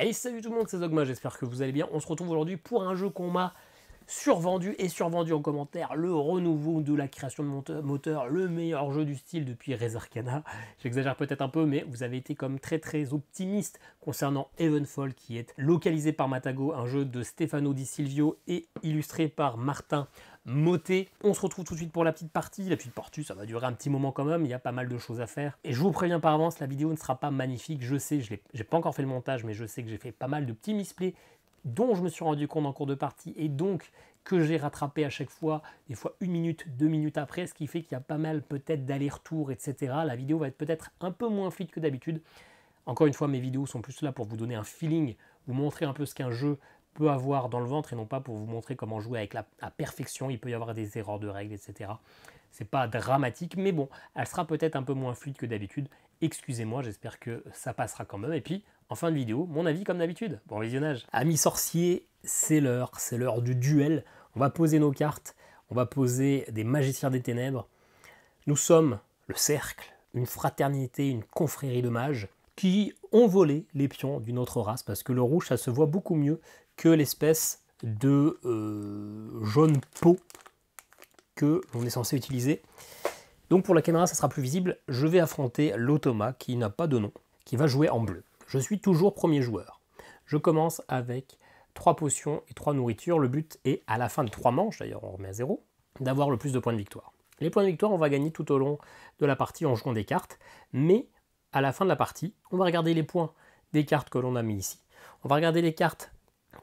Allez, salut tout le monde, c'est Zogma, j'espère que vous allez bien. On se retrouve aujourd'hui pour un jeu qu'on m'a survendu en commentaire, le renouveau de la création de moteur, le meilleur jeu du style depuis Res Arcana. J'exagère peut-être un peu, mais vous avez été comme très optimiste concernant Heavenfall, qui est localisé par Matago, un jeu de Stefano Di Silvio et illustré par Martin Motet. On se retrouve tout de suite pour la petite partie. La petite partie, ça va durer un petit moment quand même, il y a pas mal de choses à faire. Et je vous préviens par avance, la vidéo ne sera pas magnifique, je sais, j'ai pas encore fait le montage, mais je sais que j'ai fait pas mal de petits misplays dont je me suis rendu compte en cours de partie et donc que j'ai rattrapé à chaque fois, des fois 1 minute, 2 minutes après, ce qui fait qu'il y a pas mal peut-être d'allers-retours, etc. La vidéo va être peut-être un peu moins fluide que d'habitude. Encore une fois, mes vidéos sont plus là pour vous donner un feeling, vous montrer un peu ce qu'un jeu peut avoir dans le ventre et non pas pour vous montrer comment jouer avec la perfection. Il peut y avoir des erreurs de règles, etc. C'est pas dramatique, mais bon, elle sera peut-être un peu moins fluide que d'habitude. Excusez-moi, j'espère que ça passera quand même. Et puis, en fin de vidéo, mon avis comme d'habitude. Bon visionnage. Amis sorciers, c'est l'heure du duel. On va poser nos cartes, on va poser des magiciens des ténèbres. Nous sommes le cercle, une fraternité, une confrérie de mages qui ont volé les pions d'une autre race, parce que le rouge, ça se voit beaucoup mieux que l'espèce de jaune peau que l'on est censé utiliser. Donc pour la caméra, ça sera plus visible. Je vais affronter l'Automa, qui n'a pas de nom, qui va jouer en bleu. Je suis toujours premier joueur. Je commence avec 3 potions et 3 nourritures. Le but est, à la fin de 3 manches, d'ailleurs on remet à 0, d'avoir le plus de points de victoire. Les points de victoire, on va gagner tout au long de la partie en jouant des cartes, mais à la fin de la partie, on va regarder les points des cartes que l'on a mis ici. On va regarder les cartes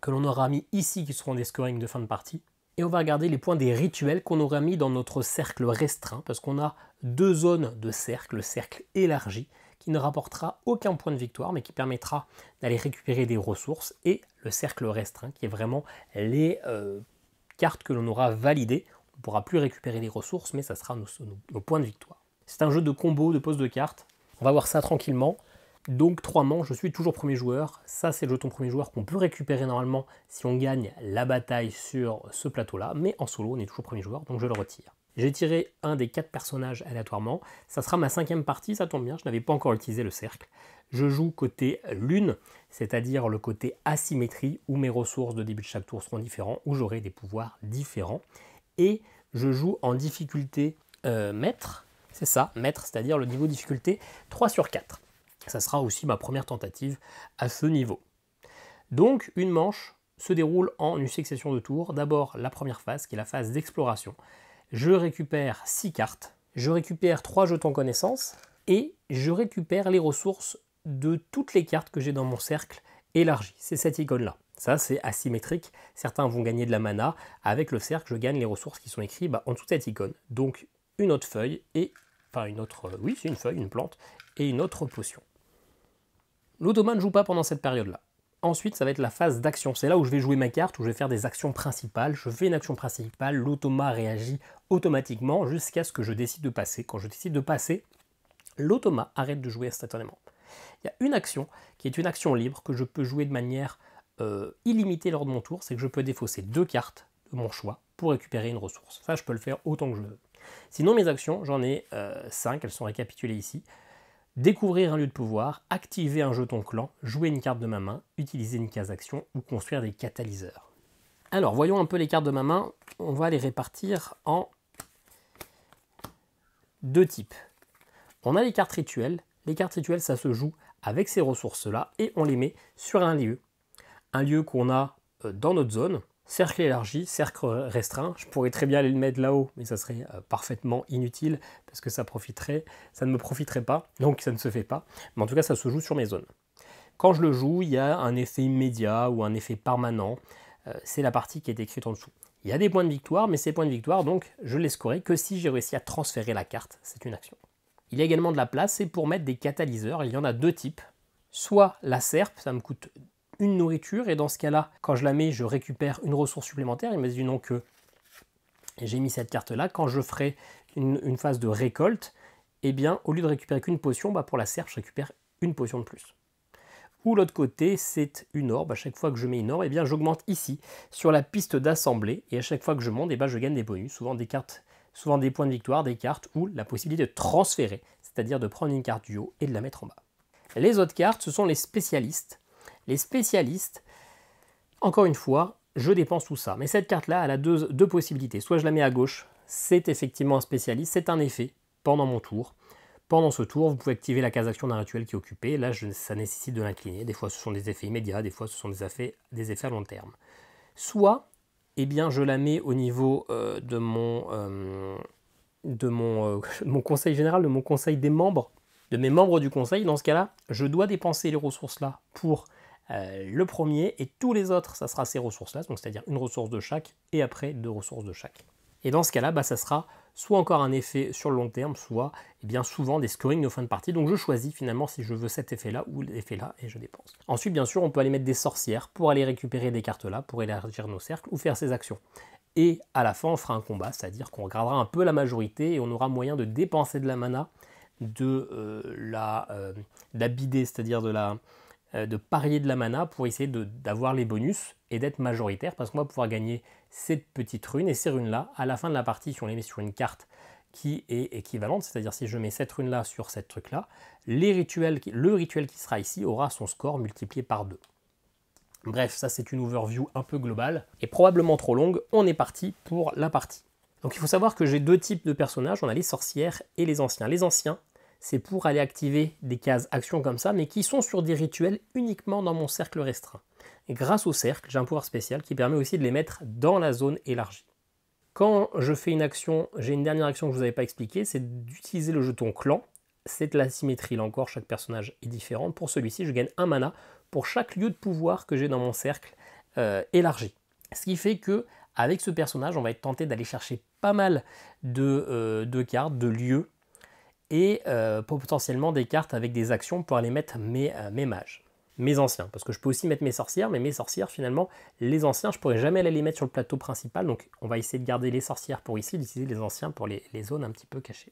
que l'on aura mis ici, qui seront des scorings de fin de partie, et on va regarder les points des rituels qu'on aura mis dans notre cercle restreint, parce qu'on a 2 zones de cercle, le cercle élargi, qui ne rapportera aucun point de victoire, mais qui permettra d'aller récupérer des ressources, et le cercle restreint, qui est vraiment les cartes que l'on aura validées. On ne pourra plus récupérer les ressources, mais ça sera nos points de victoire. C'est un jeu de combo, de pose de cartes. On va voir ça tranquillement. Donc 3 manches, je suis toujours premier joueur. Ça, c'est le jeton premier joueur qu'on peut récupérer normalement si on gagne la bataille sur ce plateau-là. Mais en solo, on est toujours premier joueur, donc je le retire. J'ai tiré un des 4 personnages aléatoirement. Ça sera ma 5e partie, ça tombe bien, je n'avais pas encore utilisé le cercle. Je joue côté lune, c'est-à-dire le côté asymétrie, où mes ressources de début de chaque tour seront différents, où j'aurai des pouvoirs différents. Et je joue en difficulté maître, c'est ça, maître, c'est-à-dire le niveau de difficulté 3 sur 4. Ça sera aussi ma première tentative à ce niveau. Donc une manche se déroule en une succession de tours. D'abord la première phase, qui est la phase d'exploration. Je récupère 6 cartes, je récupère 3 jetons connaissances, et je récupère les ressources de toutes les cartes que j'ai dans mon cercle élargi. C'est cette icône-là. Ça, c'est asymétrique. Certains vont gagner de la mana. Avec le cercle, je gagne les ressources qui sont écrites en dessous de cette icône. Donc, une autre feuille et... Enfin, une autre... Oui, c'est une feuille, une plante. Et une autre potion. L'Automa ne joue pas pendant cette période-là. Ensuite, ça va être la phase d'action. C'est là où je vais jouer ma carte, où je vais faire des actions principales. Je fais une action principale, l'Automa réagit automatiquement jusqu'à ce que je décide de passer. Quand je décide de passer, l'Automa arrête de jouer instantanément. Il y a une action qui est une action libre que je peux jouer de manière illimitée lors de mon tour. C'est que je peux défausser 2 cartes de mon choix pour récupérer une ressource. Ça, je peux le faire autant que je veux. Sinon, mes actions, j'en ai 5, elles sont récapitulées ici. Découvrir un lieu de pouvoir, activer un jeton clan, jouer une carte de ma main, utiliser une case action ou construire des catalyseurs. Alors, voyons un peu les cartes de ma main. On va les répartir en 2 types. On a les cartes rituelles. Les cartes rituelles, ça se joue avec ces ressources-là et on les met sur un lieu. Un lieu qu'on a dans notre zone. Cercle élargi, cercle restreint, je pourrais très bien aller le mettre là-haut, mais ça serait parfaitement inutile, parce que ça ne me profiterait pas, donc ça ne se fait pas. Mais en tout cas, ça se joue sur mes zones. Quand je le joue, il y a un effet immédiat ou un effet permanent, c'est la partie qui est écrite en dessous. Il y a des points de victoire, mais ces points de victoire, donc, je les scorerai que si j'ai réussi à transférer la carte, c'est une action. Il y a également de la place, c'est pour mettre des catalyseurs, il y en a 2 types. Soit la serpe, ça me coûte une nourriture, et dans ce cas-là, quand je la mets, je récupère une ressource supplémentaire. Imaginons que j'ai mis cette carte-là, quand je ferai une phase de récolte, eh bien, au lieu de récupérer qu'une potion, pour la serpe, je récupère une potion de plus. Ou l'autre côté, c'est une orbe. À chaque fois que je mets une orbe, eh bien, j'augmente ici, sur la piste d'assemblée, et à chaque fois que je monte, je gagne des bonus, souvent des cartes, souvent des points de victoire, des cartes, ou la possibilité de transférer, c'est-à-dire de prendre une carte du haut et de la mettre en bas. Les autres cartes, ce sont les spécialistes. Les spécialistes, encore une fois, je dépense tout ça. Mais cette carte-là, elle a deux possibilités. Soit je la mets à gauche, c'est effectivement un spécialiste, c'est un effet pendant mon tour. Pendant ce tour, vous pouvez activer la case action d'un rituel qui est occupée. Là, ça nécessite de l'incliner. Des fois, ce sont des effets immédiats, des fois, ce sont des effets à long terme. Soit, eh bien, je la mets au niveau de mon conseil général, de mon conseil des membres, de mes membres du conseil. Dans ce cas-là, je dois dépenser les ressources-là pour le premier, et tous les autres, ça sera ces ressources-là, donc c'est-à-dire une ressource de chaque, et après 2 ressources de chaque. Et dans ce cas-là, bah, ça sera soit encore un effet sur le long terme, soit eh bien, souvent des scoring de fin de partie. Donc je choisis finalement si je veux cet effet-là ou l'effet-là et je dépense. Ensuite, bien sûr, on peut aller mettre des sorcières pour aller récupérer des cartes-là, pour élargir nos cercles ou faire ses actions. Et à la fin, on fera un combat, c'est-à-dire qu'on regardera un peu la majorité et on aura moyen de dépenser de la mana, de la bider, c'est-à-dire de parier de la mana pour essayer d'avoir les bonus et d'être majoritaire, parce qu'on va pouvoir gagner cette petite rune, et ces runes-là, à la fin de la partie, si on les met sur une carte qui est équivalente, c'est-à-dire si je mets cette rune-là sur cette truc-là, le rituel qui sera ici aura son score multiplié par 2. Bref, ça c'est une overview un peu globale, et probablement trop longue, on est parti pour la partie. Donc il faut savoir que j'ai 2 types de personnages, on a les sorcières et les anciens. Les anciens, c'est pour aller activer des cases actions comme ça, mais qui sont sur des rituels uniquement dans mon cercle restreint. Et grâce au cercle, j'ai un pouvoir spécial qui permet aussi de les mettre dans la zone élargie. Quand je fais une action, j'ai une dernière action que je ne vous avais pas expliquée, c'est d'utiliser le jeton clan. C'est de la symétrie, là encore, chaque personnage est différent. Pour celui-ci, je gagne 1 mana pour chaque lieu de pouvoir que j'ai dans mon cercle élargi. Ce qui fait que avec ce personnage, on va être tenté d'aller chercher pas mal de cartes, de lieux, et potentiellement des cartes avec des actions pour aller mettre mes mages, mes anciens, parce que je peux aussi mettre mes sorcières, mais mes sorcières finalement, les anciens, je pourrais jamais aller les mettre sur le plateau principal, donc on va essayer de garder les sorcières pour ici, d'utiliser les anciens pour les zones un petit peu cachées.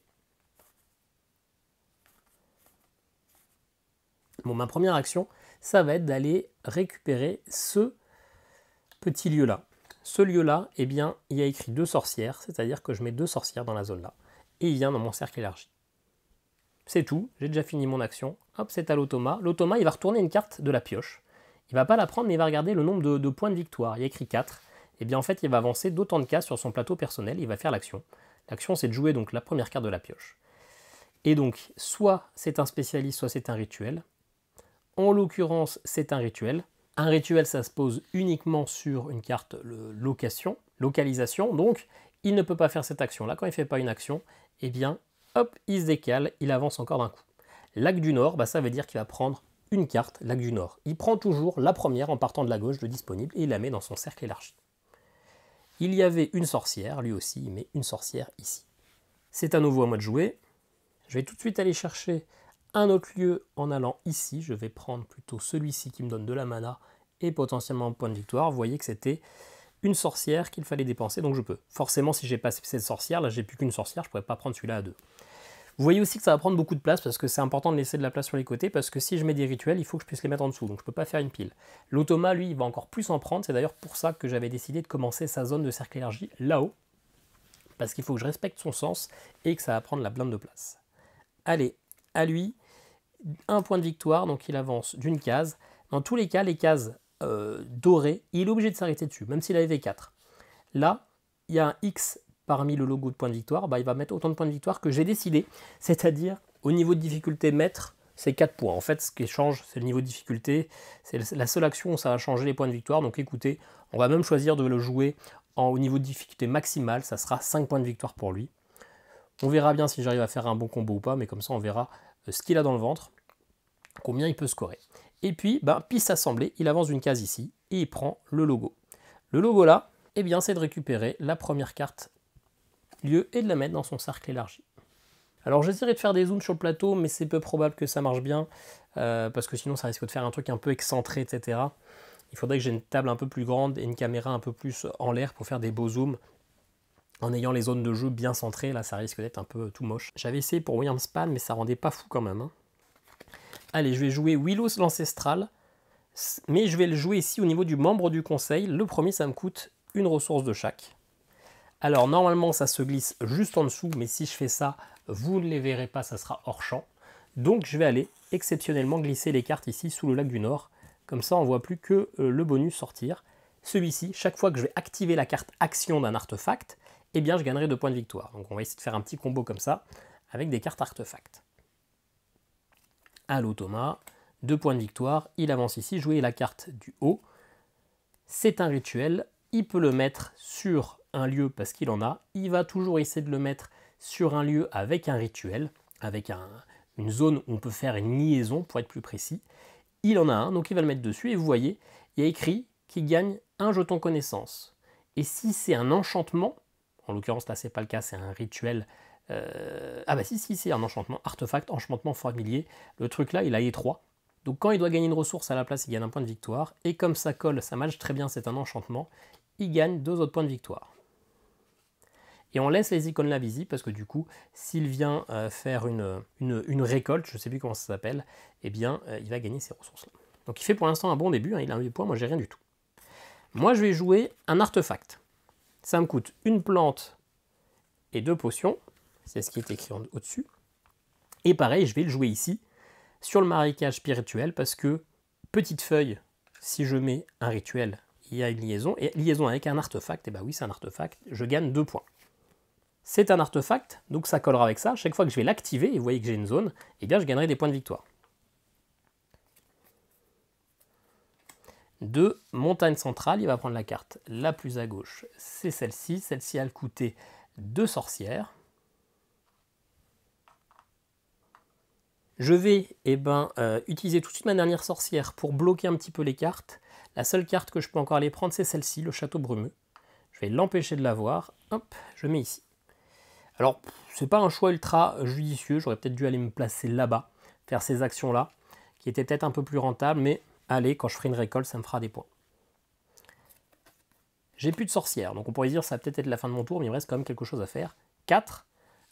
Bon, ma première action, ça va être d'aller récupérer ce petit lieu-là. Ce lieu-là, eh bien, il y a écrit 2 sorcières, c'est-à-dire que je mets 2 sorcières dans la zone-là, et il vient dans mon cercle élargi. C'est tout, j'ai déjà fini mon action. Hop, c'est à l'automa. L'automa, il va retourner une carte de la pioche. Il ne va pas la prendre, mais il va regarder le nombre de points de victoire. Il y a écrit 4. Et bien en fait, il va avancer d'autant de cases sur son plateau personnel. Il va faire l'action. L'action, c'est de jouer donc la première carte de la pioche. Et donc, soit c'est un spécialiste, soit c'est un rituel. En l'occurrence, c'est un rituel. Un rituel, ça se pose uniquement sur une carte localisation. Donc, il ne peut pas faire cette action-là. Quand il ne fait pas une action, eh bien, hop, il se décale, il avance encore d'un coup. Lac du Nord, bah ça veut dire qu'il va prendre une carte, Lac du Nord. Il prend toujours la première en partant de la gauche de disponible et il la met dans son cercle élargi. Il y avait une sorcière, lui aussi, il met une sorcière ici. C'est à nouveau à moi de jouer. Je vais tout de suite aller chercher un autre lieu en allant ici. Je vais prendre plutôt celui-ci qui me donne de la mana et potentiellement un point de victoire. Vous voyez que c'était une sorcière qu'il fallait dépenser, donc je peux. Forcément, si j'ai passé cette sorcière, là j'ai plus qu'une sorcière, je ne pourrais pas prendre celui-là à 2. Vous voyez aussi que ça va prendre beaucoup de place, parce que c'est important de laisser de la place sur les côtés, parce que si je mets des rituels, il faut que je puisse les mettre en dessous, donc je ne peux pas faire une pile. L'automa, lui, il va encore plus en prendre, c'est d'ailleurs pour ça que j'avais décidé de commencer sa zone de cercle élargi là-haut, parce qu'il faut que je respecte son sens, et que ça va prendre la blinde de place. Allez, à lui, 1 point de victoire, donc il avance d'une case. Dans tous les cas, les cases dorées, il est obligé de s'arrêter dessus, même s'il avait 4. Là, il y a un X parmi le logo de point de victoire, bah, il va mettre autant de points de victoire que j'ai décidé, c'est-à-dire au niveau de difficulté maître, c'est 4 points. En fait, ce qui change, c'est le niveau de difficulté, c'est la seule action où ça va changer les points de victoire, donc écoutez, on va même choisir de le jouer au niveau de difficulté maximale, ça sera 5 points de victoire pour lui. On verra bien si j'arrive à faire un bon combo ou pas, mais comme ça on verra ce qu'il a dans le ventre, combien il peut scorer. Et puis, piste assemblée, il avance d'une case ici, et il prend le logo. Le logo là, eh bien, c'est de récupérer la première carte lieu et de la mettre dans son cercle élargi. Alors j'essaierai de faire des zooms sur le plateau, mais c'est peu probable que ça marche bien, parce que sinon ça risque de faire un truc un peu excentré, etc. Il faudrait que j'ai une table un peu plus grande et une caméra un peu plus en l'air pour faire des beaux zooms, en ayant les zones de jeu bien centrées. Là ça risque d'être un peu tout moche. J'avais essayé pour William Span, mais ça rendait pas fou quand même. Allez, je vais jouer Willows l'Ancestral, mais je vais le jouer ici au niveau du membre du conseil. Le premier, ça me coûte une ressource de chaque. Alors normalement ça se glisse juste en dessous, mais si je fais ça, vous ne les verrez pas, ça sera hors champ. Donc je vais aller exceptionnellement glisser les cartes ici sous le lac du Nord, Comme ça, on ne voit plus que le bonus sortir. Celui-ci, chaque fois que je vais activer la carte action d'un artefact, eh bien, je gagnerai 2 points de victoire. Donc, on va essayer de faire un petit combo comme ça, avec des cartes artefacts. À l'automa, 2 points de victoire. Il avance ici, jouer la carte du haut. C'est un rituel. Il peut le mettre sur un lieu parce qu'il en a. Il va toujours essayer de le mettre sur un lieu avec un rituel, avec une zone où on peut faire une liaison, pour être plus précis. Il en a un, donc il va le mettre dessus. Et vous voyez, il y a écrit qu'il gagne un jeton connaissance. Et si c'est un enchantement, en l'occurrence là c'est pas le cas, c'est un rituel. Ah bah si, c'est un enchantement, artefact, enchantement familier. Le truc là, il a les 3. Donc quand il doit gagner une ressource à la place, il gagne un point de victoire. Et comme ça colle, ça match très bien, c'est un enchantement, il gagne 2 autres points de victoire. Et on laisse les icônes là visibles parce que du coup, s'il vient faire une récolte, je ne sais plus comment ça s'appelle, eh bien, il va gagner ces ressources là. Donc il fait pour l'instant un bon début, hein, il a 8 points, moi j'ai rien du tout. Moi je vais jouer un artefact. Ça me coûte une plante et 2 potions, c'est ce qui est écrit au-dessus. Et pareil, je vais le jouer ici, sur le marécage spirituel, parce que, petite feuille, si je mets un rituel, il y a une liaison, et liaison avec un artefact, et bah oui c'est un artefact, je gagne 2 points. C'est un artefact, donc ça collera avec ça. Chaque fois que je vais l'activer, et vous voyez que j'ai une zone, eh bien je gagnerai des points de victoire. De montagne centrale, il va prendre la carte la plus à gauche, c'est celle-ci. Celle-ci a le coûté 2 sorcières. Je vais utiliser tout de suite ma dernière sorcière pour bloquer un petit peu les cartes. La seule carte que je peux encore aller prendre, c'est celle-ci, le château brumeux. Je vais l'empêcher de l'avoir. Hop, je mets ici. Alors, c'est pas un choix ultra judicieux. J'aurais peut-être dû aller me placer là-bas, faire ces actions-là, qui étaient peut-être un peu plus rentables, mais allez, quand je ferai une récolte, ça me fera des points. J'ai plus de sorcière, donc on pourrait dire que ça va peut-être être la fin de mon tour, mais il me reste quand même quelque chose à faire. 4.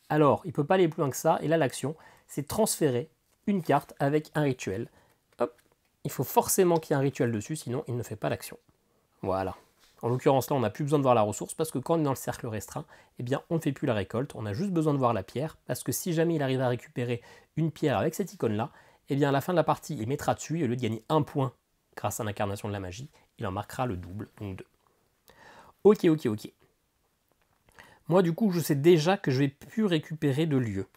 Alors, il ne peut pas aller plus loin que ça, et là, l'action, c'est transférer une carte avec un rituel. Hop, il faut forcément qu'il y ait un rituel dessus, sinon il ne fait pas l'action. Voilà. En l'occurrence, là, on n'a plus besoin de voir la ressource, parce que quand on est dans le cercle restreint, eh bien, on ne fait plus la récolte, on a juste besoin de voir la pierre, parce que si jamais il arrive à récupérer une pierre avec cette icône-là, eh bien, à la fin de la partie, il mettra dessus, et au lieu de gagner 1 point grâce à l'incarnation de la magie, il en marquera le double, donc 2. Ok. Moi, du coup, je sais déjà que je ne vais plus récupérer de lieu.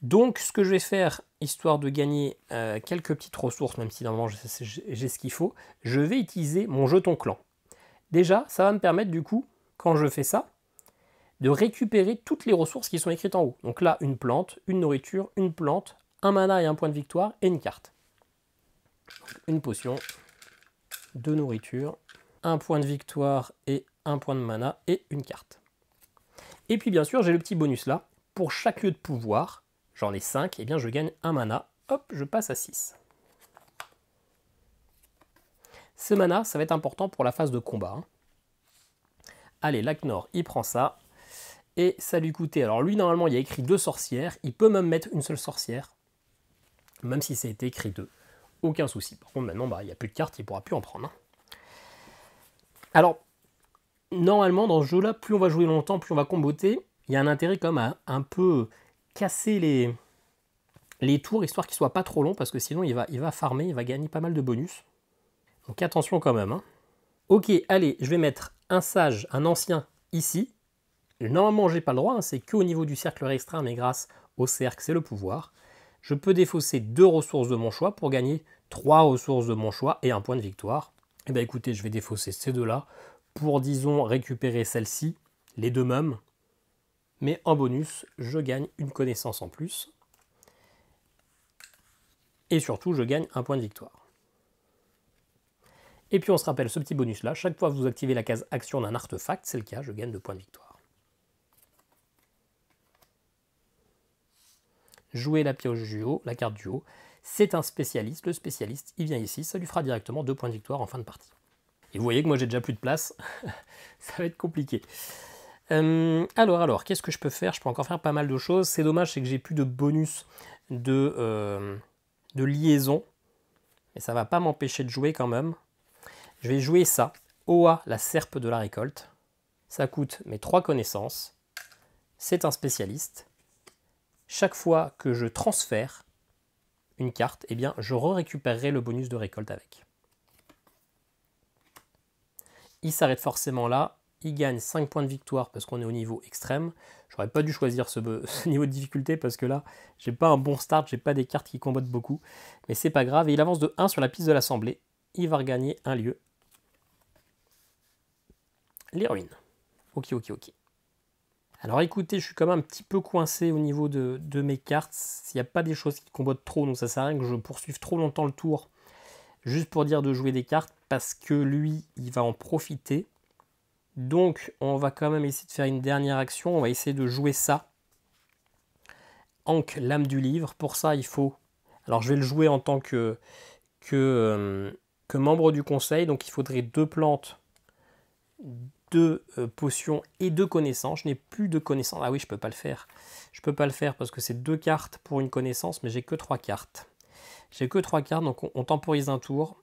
Donc, ce que je vais faire, histoire de gagner quelques petites ressources, même si normalement j'ai ce qu'il faut, je vais utiliser mon jeton clan. Déjà, ça va me permettre, du coup, quand je fais ça, de récupérer toutes les ressources qui sont écrites en haut. Donc là, une plante, une nourriture, une plante, un mana et un point de victoire, et une carte. Donc, une potion, 2 nourritures, un point de victoire et un point de mana, et une carte. Et puis bien sûr, j'ai le petit bonus là. Pour chaque lieu de pouvoir, j'en ai 5, et bien je gagne un mana. Hop, je passe à 6. Ce mana, ça va être important pour la phase de combat. Allez, Laknor, il prend ça. Et ça lui coûtait... Alors lui, normalement, il y a écrit 2 sorcières. Il peut même mettre une seule sorcière. Même si ça a été écrit 2. Aucun souci. Par contre, maintenant, il n'y a plus de cartes, il ne pourra plus en prendre. Alors, normalement, dans ce jeu-là, plus on va jouer longtemps, plus on va comboter. Il y a un intérêt comme à un peu casser les tours, histoire qu'il ne soit pas trop long, parce que sinon il va farmer, il va gagner pas mal de bonus. Donc attention quand même. Ok, allez, je vais mettre un sage, un ancien, ici. Normalement, j'ai pas le droit, c'est qu'au niveau du cercle restreint, mais grâce au cercle, c'est le pouvoir. Je peux défausser 2 ressources de mon choix pour gagner 3 ressources de mon choix et un point de victoire. Et bien écoutez, je vais défausser ces 2-là pour, disons, récupérer celle-ci, les 2 mêmes. Mais en bonus, je gagne une connaissance en plus. Et surtout, je gagne un point de victoire. Et puis on se rappelle ce petit bonus là, chaque fois que vous activez la case action d'un artefact, c'est le cas, je gagne 2 points de victoire. Jouer la pioche du haut, la carte du haut, c'est un spécialiste, le spécialiste, il vient ici, ça lui fera directement 2 points de victoire en fin de partie. Et vous voyez que moi j'ai déjà plus de place, ça va être compliqué. Alors, qu'est-ce que je peux faire? Je peux encore faire pas mal de choses. C'est dommage, c'est que j'ai plus de bonus de liaison. Mais ça va pas m'empêcher de jouer quand même. Je vais jouer ça. Oa, la serpe de la récolte. Ça coûte mes 3 connaissances. C'est un spécialiste. Chaque fois que je transfère, une carte, eh bien, je récupérerai le bonus de récolte avec. Il s'arrête forcément là. Il gagne 5 points de victoire parce qu'on est au niveau extrême. J'aurais pas dû choisir ce niveau de difficulté parce que là, j'ai pas un bon start, j'ai pas des cartes qui combattent beaucoup. Mais c'est pas grave. Et il avance de 1 sur la piste de l'Assemblée. Il va regagner un lieu. Les ruines. Ok, ok, ok. Alors écoutez, je suis quand même un petit peu coincé au niveau de mes cartes. S'il n'y a pas des choses qui combattent trop, donc ça sert à rien que je poursuive trop longtemps le tour. Juste pour dire de jouer des cartes, parce que lui, il va en profiter. Donc, on va quand même essayer de faire une dernière action. On va essayer de jouer ça. Ankh, l'âme du livre. Pour ça, il faut... Alors, je vais le jouer en tant que membre du conseil. Donc, il faudrait 2 plantes, 2 potions et 2 connaissances. Je n'ai plus de connaissances. Ah oui, je peux pas le faire. Je peux pas le faire parce que c'est 2 cartes pour une connaissance, mais j'ai que 3 cartes. J'ai que 3 cartes, donc on temporise un tour.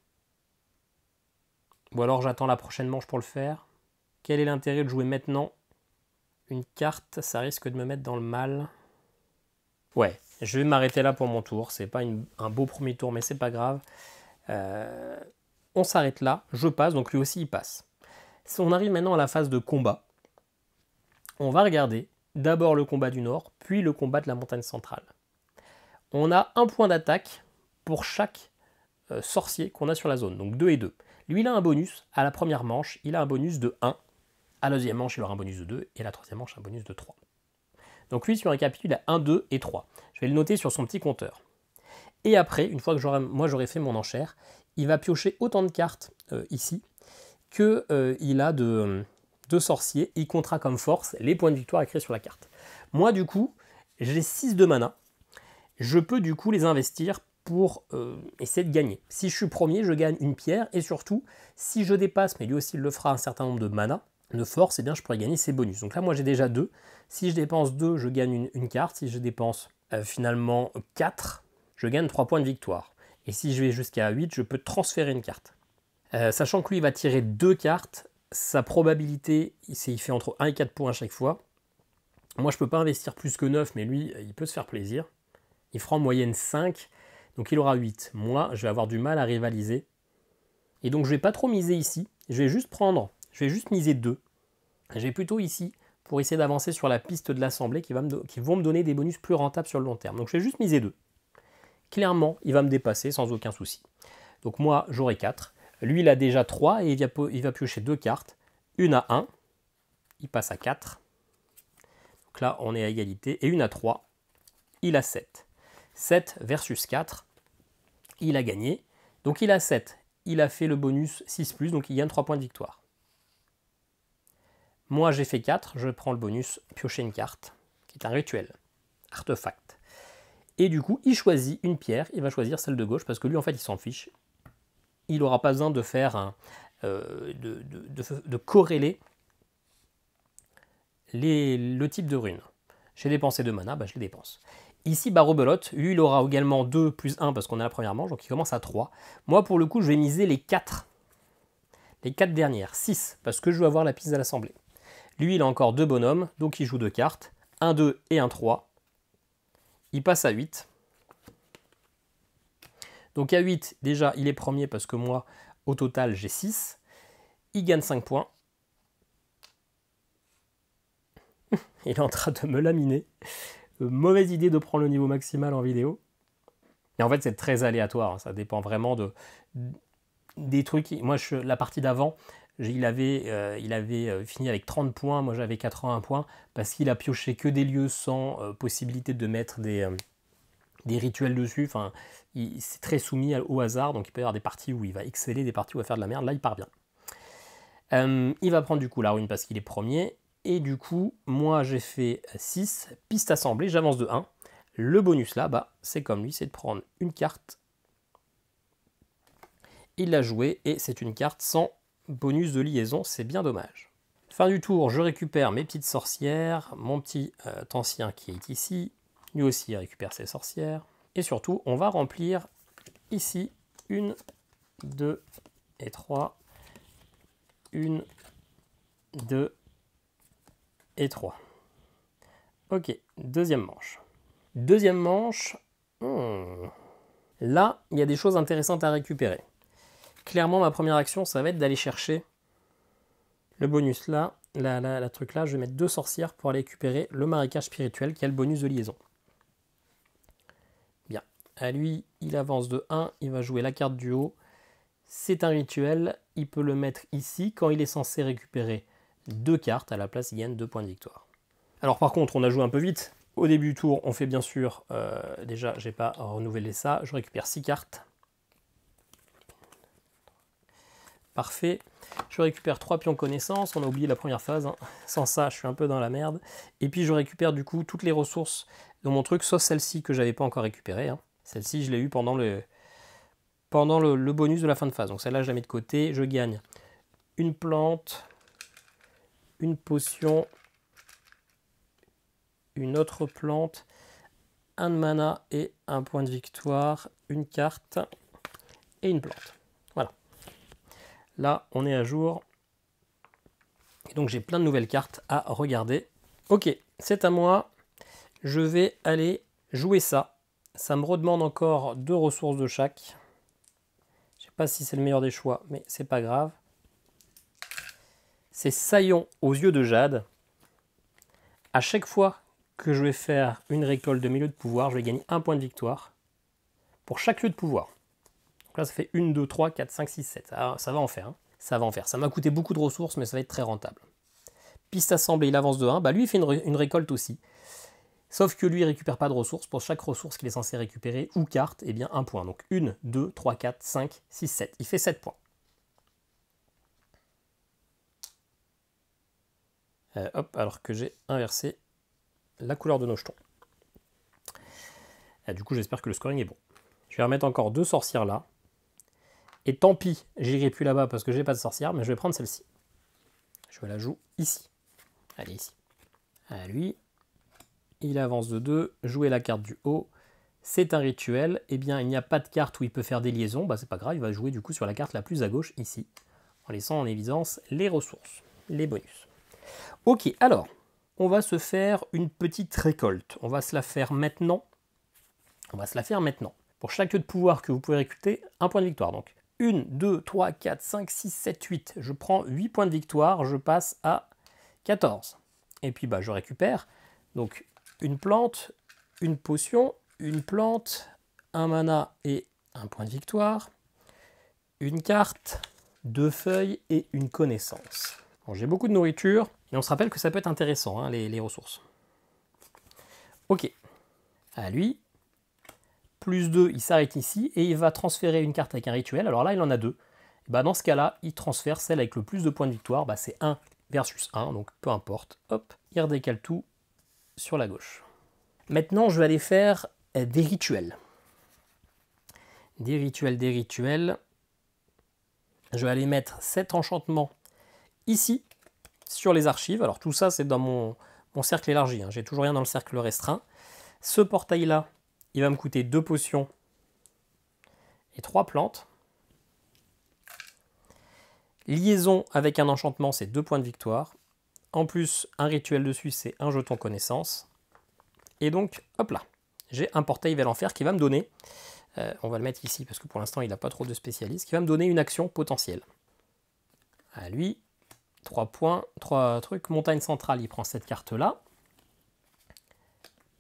Ou alors j'attends la prochaine manche pour le faire. Quel est l'intérêt de jouer maintenant une carte? Ça risque de me mettre dans le mal. Ouais, je vais m'arrêter là pour mon tour. C'est pas un beau premier tour, mais c'est pas grave. On s'arrête là. Je passe, donc lui aussi il passe. Si on arrive maintenant à la phase de combat, on va regarder d'abord le combat du nord, puis le combat de la montagne centrale. On a un point d'attaque pour chaque sorcier qu'on a sur la zone, donc 2 et 2. Lui, il a un bonus à la première manche, il a un bonus de 1. À la deuxième manche, il aura un bonus de 2, et à la troisième manche, un bonus de 3. Donc lui, si on récapitule, il a 1, 2 et 3. Je vais le noter sur son petit compteur. Et après, une fois que j'aurai fait mon enchère, il va piocher autant de cartes ici qu'il a de sorciers. Il comptera comme force les points de victoire écrits sur la carte. Moi, du coup, j'ai 6 de mana. Je peux du coup les investir pour essayer de gagner. Si je suis premier, je gagne une pierre. Et surtout, si je dépasse, mais lui aussi il le fera, un certain nombre de mana, de force, eh bien, je pourrais gagner ses bonus. Donc là, moi, j'ai déjà 2. Si je dépense 2, je gagne une carte. Si je dépense finalement 4, je gagne 3 points de victoire. Et si je vais jusqu'à 8, je peux transférer une carte. Sachant que lui, il va tirer 2 cartes, sa probabilité, il fait entre 1 et 4 points à chaque fois. Moi, je ne peux pas investir plus que 9, mais lui, il peut se faire plaisir. Il fera en moyenne 5, donc il aura 8. Moi, je vais avoir du mal à rivaliser. Et donc, je ne vais pas trop miser ici. Je vais juste miser 2. Je vais plutôt ici pour essayer d'avancer sur la piste de l'Assemblée qui vont me donner des bonus plus rentables sur le long terme. Donc, je vais juste miser 2. Clairement, il va me dépasser sans aucun souci. Donc, moi, j'aurai 4. Lui, il a déjà 3 et il va piocher 2 cartes. Une à 1. Il passe à 4. Donc là, on est à égalité. Et une à 3. Il a 7. 7 versus 4. Il a gagné. Donc, il a 7. Il a fait le bonus 6+, donc il gagne 3 points de victoire. Moi, j'ai fait 4. Je prends le bonus piocher une carte, qui est un rituel. Artefact. Et du coup, il choisit une pierre. Il va choisir celle de gauche parce que lui, en fait, il s'en fiche. Il n'aura pas besoin de faire de corréler le type de rune. J'ai dépensé 2 mana, je les dépense. Ici, rebelote, lui, il aura également 2 plus 1 parce qu'on a la première manche, donc il commence à 3. Moi, pour le coup, je vais miser les 4. Les 4 dernières. 6, parce que je veux avoir la piste de l'Assemblée. Lui, il a encore 2 bonhommes, donc il joue 2 cartes. 1, 2 et 1, 3. Il passe à 8. Donc à 8, déjà, il est premier parce que moi, au total, j'ai 6. Il gagne 5 points. Il est en train de me laminer. Mauvaise idée de prendre le niveau maximal en vidéo. Et en fait, c'est très aléatoire. Ça dépend vraiment des trucs. Moi, la partie d'avant, il avait fini avec 30 points. Moi, j'avais 81 points parce qu'il a pioché que des lieux sans possibilité de mettre des rituels dessus. Enfin, c'est très soumis au hasard. Donc, il peut y avoir des parties où il va exceller, des parties où il va faire de la merde. Là, il part bien. Il va prendre du coup la ruine parce qu'il est premier. Et du coup, moi j'ai fait 6, piste assemblée, j'avance de 1. Le bonus là, c'est comme lui, c'est de prendre une carte. Il l'a joué et c'est une carte sans bonus de liaison, c'est bien dommage. Fin du tour, je récupère mes petites sorcières, mon petit ancien qui est ici, lui aussi il récupère ses sorcières. Et surtout, on va remplir ici 1, 2 et 3. 1, 2 et 3. Ok, deuxième manche. Deuxième manche. Là, il y a des choses intéressantes à récupérer. Clairement, ma première action, ça va être d'aller chercher le bonus là, la truc là. Je vais mettre 2 sorcières pour aller récupérer le marécage spirituel qui a le bonus de liaison. Bien. À lui, il avance de 1, il va jouer la carte du haut. C'est un rituel, il peut le mettre ici quand il est censé récupérer 2 cartes. À la place, il gagne 2 points de victoire. Alors par contre, on a joué un peu vite. Au début du tour, on fait bien sûr, déjà, je n'ai pas renouvelé ça. Je récupère 6 cartes. Parfait. Je récupère 3 pions connaissances. On a oublié la première phase. Hein. Sans ça, je suis un peu dans la merde. Et puis, je récupère du coup toutes les ressources de mon truc, sauf celle-ci que je n'avais pas encore récupérée. Hein. Celle-ci, je l'ai eue pendant le bonus de la fin de phase. Donc celle-là, je la mets de côté. Je gagne une plante, une potion, une autre plante, un de mana et un point de victoire, une carte et une plante. Voilà. Là, on est à jour. Et donc, j'ai plein de nouvelles cartes à regarder. Ok, c'est à moi. Je vais aller jouer ça. Ça me redemande encore 2 ressources de chaque. Je sais pas si c'est le meilleur des choix, mais c'est pas grave. C'est Saillon aux yeux de jade. À chaque fois que je vais faire une récolte de mes lieux de pouvoir, je vais gagner 1 point de victoire pour chaque lieu de pouvoir. Donc là, ça fait 1, 2, 3, 4, 5, 6, 7. Alors, ça va en faire. Hein. Ça va en faire. Ça m'a coûté beaucoup de ressources, mais ça va être très rentable. Piste assemblée, il avance de 1. Bah, lui, il fait une récolte aussi. Sauf que lui, il ne récupère pas de ressources. Pour chaque ressource qu'il est censé récupérer, ou carte, eh bien 1 point. Donc 1, 2, 3, 4, 5, 6, 7. Il fait 7 points. Hop, alors que j'ai inversé la couleur de nos jetons. Du coup, j'espère que le scoring est bon. Je vais remettre encore 2 sorcières là. Et tant pis, j'irai plus là-bas parce que j'ai pas de sorcière, mais je vais prendre celle-ci. Je vais la jouer ici. Allez, ici. À lui, il avance de 2, jouer la carte du haut. C'est un rituel. Eh bien, il n'y a pas de carte où il peut faire des liaisons. Bah, c'est pas grave, il va jouer du coup sur la carte la plus à gauche, ici. En laissant en évidence les ressources, les bonus. Ok, alors, on va se faire une petite récolte. On va se la faire maintenant. Pour chaque lieu de pouvoir que vous pouvez récolter, 1 point de victoire. Donc, 1, 2, 3, 4, 5, 6, 7, 8. Je prends 8 points de victoire, je passe à 14. Et puis, bah, je récupère donc une plante, une potion, une plante, un mana et un point de victoire, une carte, 2 feuilles et une connaissance. Bon, j'ai beaucoup de nourriture, mais on se rappelle que ça peut être intéressant, hein, les ressources. Ok. À lui. Plus 2, il s'arrête ici et il va transférer une carte avec un rituel. Alors là, il en a 2. Et bah dans ce cas-là, il transfère celle avec le plus de points de victoire. Bah c'est 1 versus 1, donc peu importe. Hop, il redécale tout sur la gauche. Maintenant, je vais aller faire des rituels. Des rituels. Je vais aller mettre 7 enchantements ici, sur les archives. Alors tout ça, c'est dans mon cercle élargi. Hein. J'ai toujours rien dans le cercle restreint. Ce portail-là, il va me coûter 2 potions et 3 plantes. Liaison avec un enchantement, c'est 2 points de victoire. En plus, un rituel dessus, c'est un jeton connaissance. Et donc, hop là, j'ai un portail vers l'enfer qui va me donner, on va le mettre ici parce que pour l'instant, il n'a pas trop de spécialistes, qui va me donner une action potentielle. À lui, 3 points, 3 trucs. Montagne centrale, il prend cette carte-là.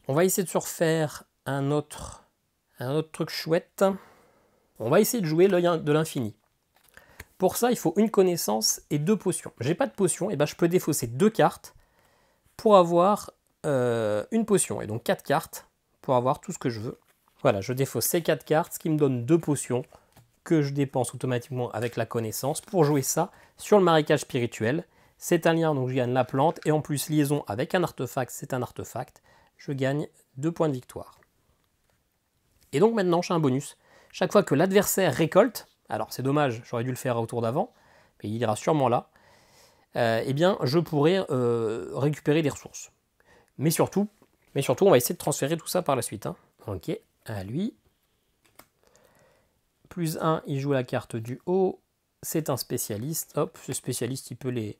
On va essayer de se refaire un autre truc chouette. On va essayer de jouer l'œil de l'infini. Pour ça, il faut une connaissance et 2 potions. J'ai pas de potion, et ben je peux défausser 2 cartes pour avoir une potion. Et donc 4 cartes pour avoir tout ce que je veux. Voilà, je défausse ces 4 cartes, ce qui me donne 2 potions que je dépense automatiquement avec la connaissance pour jouer ça sur le marécage spirituel. C'est un lien, donc je gagne la plante. Et en plus, liaison avec un artefact, c'est un artefact. Je gagne 2 points de victoire. Et donc maintenant, j'ai un bonus. Chaque fois que l'adversaire récolte, alors c'est dommage, j'aurais dû le faire au tour d'avant, mais il ira sûrement là, eh bien je pourrai récupérer des ressources. Mais surtout, on va essayer de transférer tout ça par la suite. Hein. Ok, à lui. Plus 1, il joue la carte du haut. C'est un spécialiste. Hop, ce spécialiste, il peut les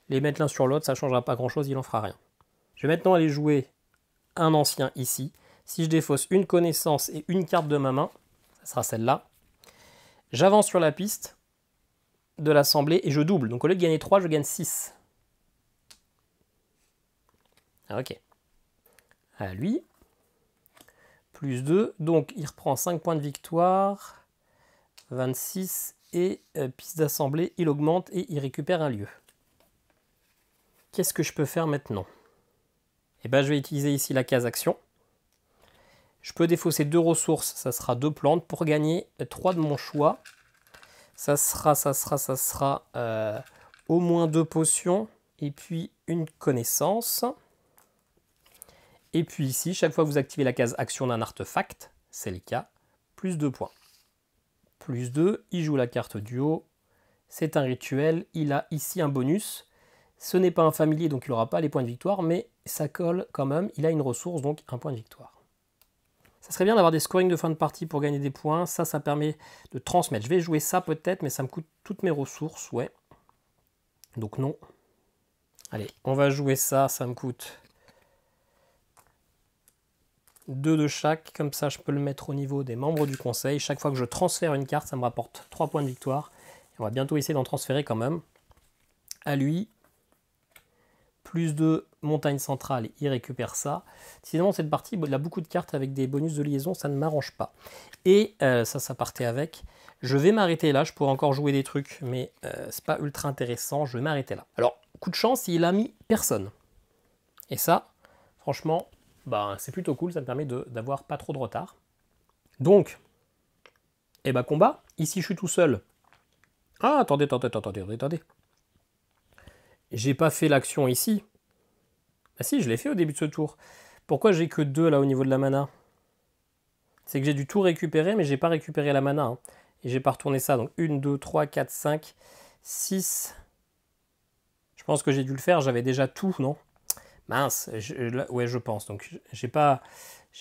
mettre l'un sur l'autre, ça ne changera pas grand-chose, il n'en fera rien. Je vais maintenant aller jouer un ancien ici. Si je défausse une connaissance et une carte de ma main, ça sera celle-là. J'avance sur la piste de l'assemblée et je double. Donc au lieu de gagner 3, je gagne 6. Ah, ok. À lui. Plus 2. Donc il reprend 5 points de victoire. 26. Et piste d'assemblée, il augmente et il récupère un lieu. Qu'est-ce que je peux faire maintenant? Eh ben, je vais utiliser ici la case action. Je peux défausser 2 ressources, ça sera 2 plantes pour gagner 3 de mon choix. Ça sera au moins 2 potions et puis une connaissance. Et puis ici, chaque fois que vous activez la case action d'un artefact, c'est le cas, plus 2 points. Plus 2, il joue la carte du haut. C'est un rituel, il a ici un bonus. Ce n'est pas un familier, donc il n'aura pas les points de victoire, mais ça colle quand même. Il a une ressource, donc un point de victoire. Ça serait bien d'avoir des scorings de fin de partie pour gagner des points. Ça permet de transmettre. Je vais jouer ça peut-être, mais ça me coûte toutes mes ressources, ouais. Donc non. Allez, on va jouer ça, ça me coûte 2 de chaque. Comme ça, je peux le mettre au niveau des membres du conseil. Chaque fois que je transfère une carte, ça me rapporte 3 points de victoire. Et on va bientôt essayer d'en transférer quand même. À lui. Plus 2, montagne centrale, il récupère ça. Sinon, cette partie, il a beaucoup de cartes avec des bonus de liaison, ça ne m'arrange pas. Et ça partait avec. Je vais m'arrêter là, je pourrais encore jouer des trucs, mais c'est pas ultra intéressant, je vais m'arrêter là. Alors, coup de chance, il a mis personne. Et ça, franchement, bah, c'est plutôt cool, ça me permet d'avoir pas trop de retard. Donc, eh ben, combat. Ici, je suis tout seul. Ah, attendez. J'ai pas fait l'action ici. Ah si, je l'ai fait au début de ce tour. Pourquoi j'ai que 2 là au niveau de la mana? C'est que j'ai dû tout récupérer, mais j'ai pas récupéré la mana. Hein. Et j'ai pas retourné ça. Donc 1, 2, 3, 4, 5, 6. Je pense que j'ai dû le faire, j'avais déjà tout, non? Mince, ouais, je pense. Donc j'ai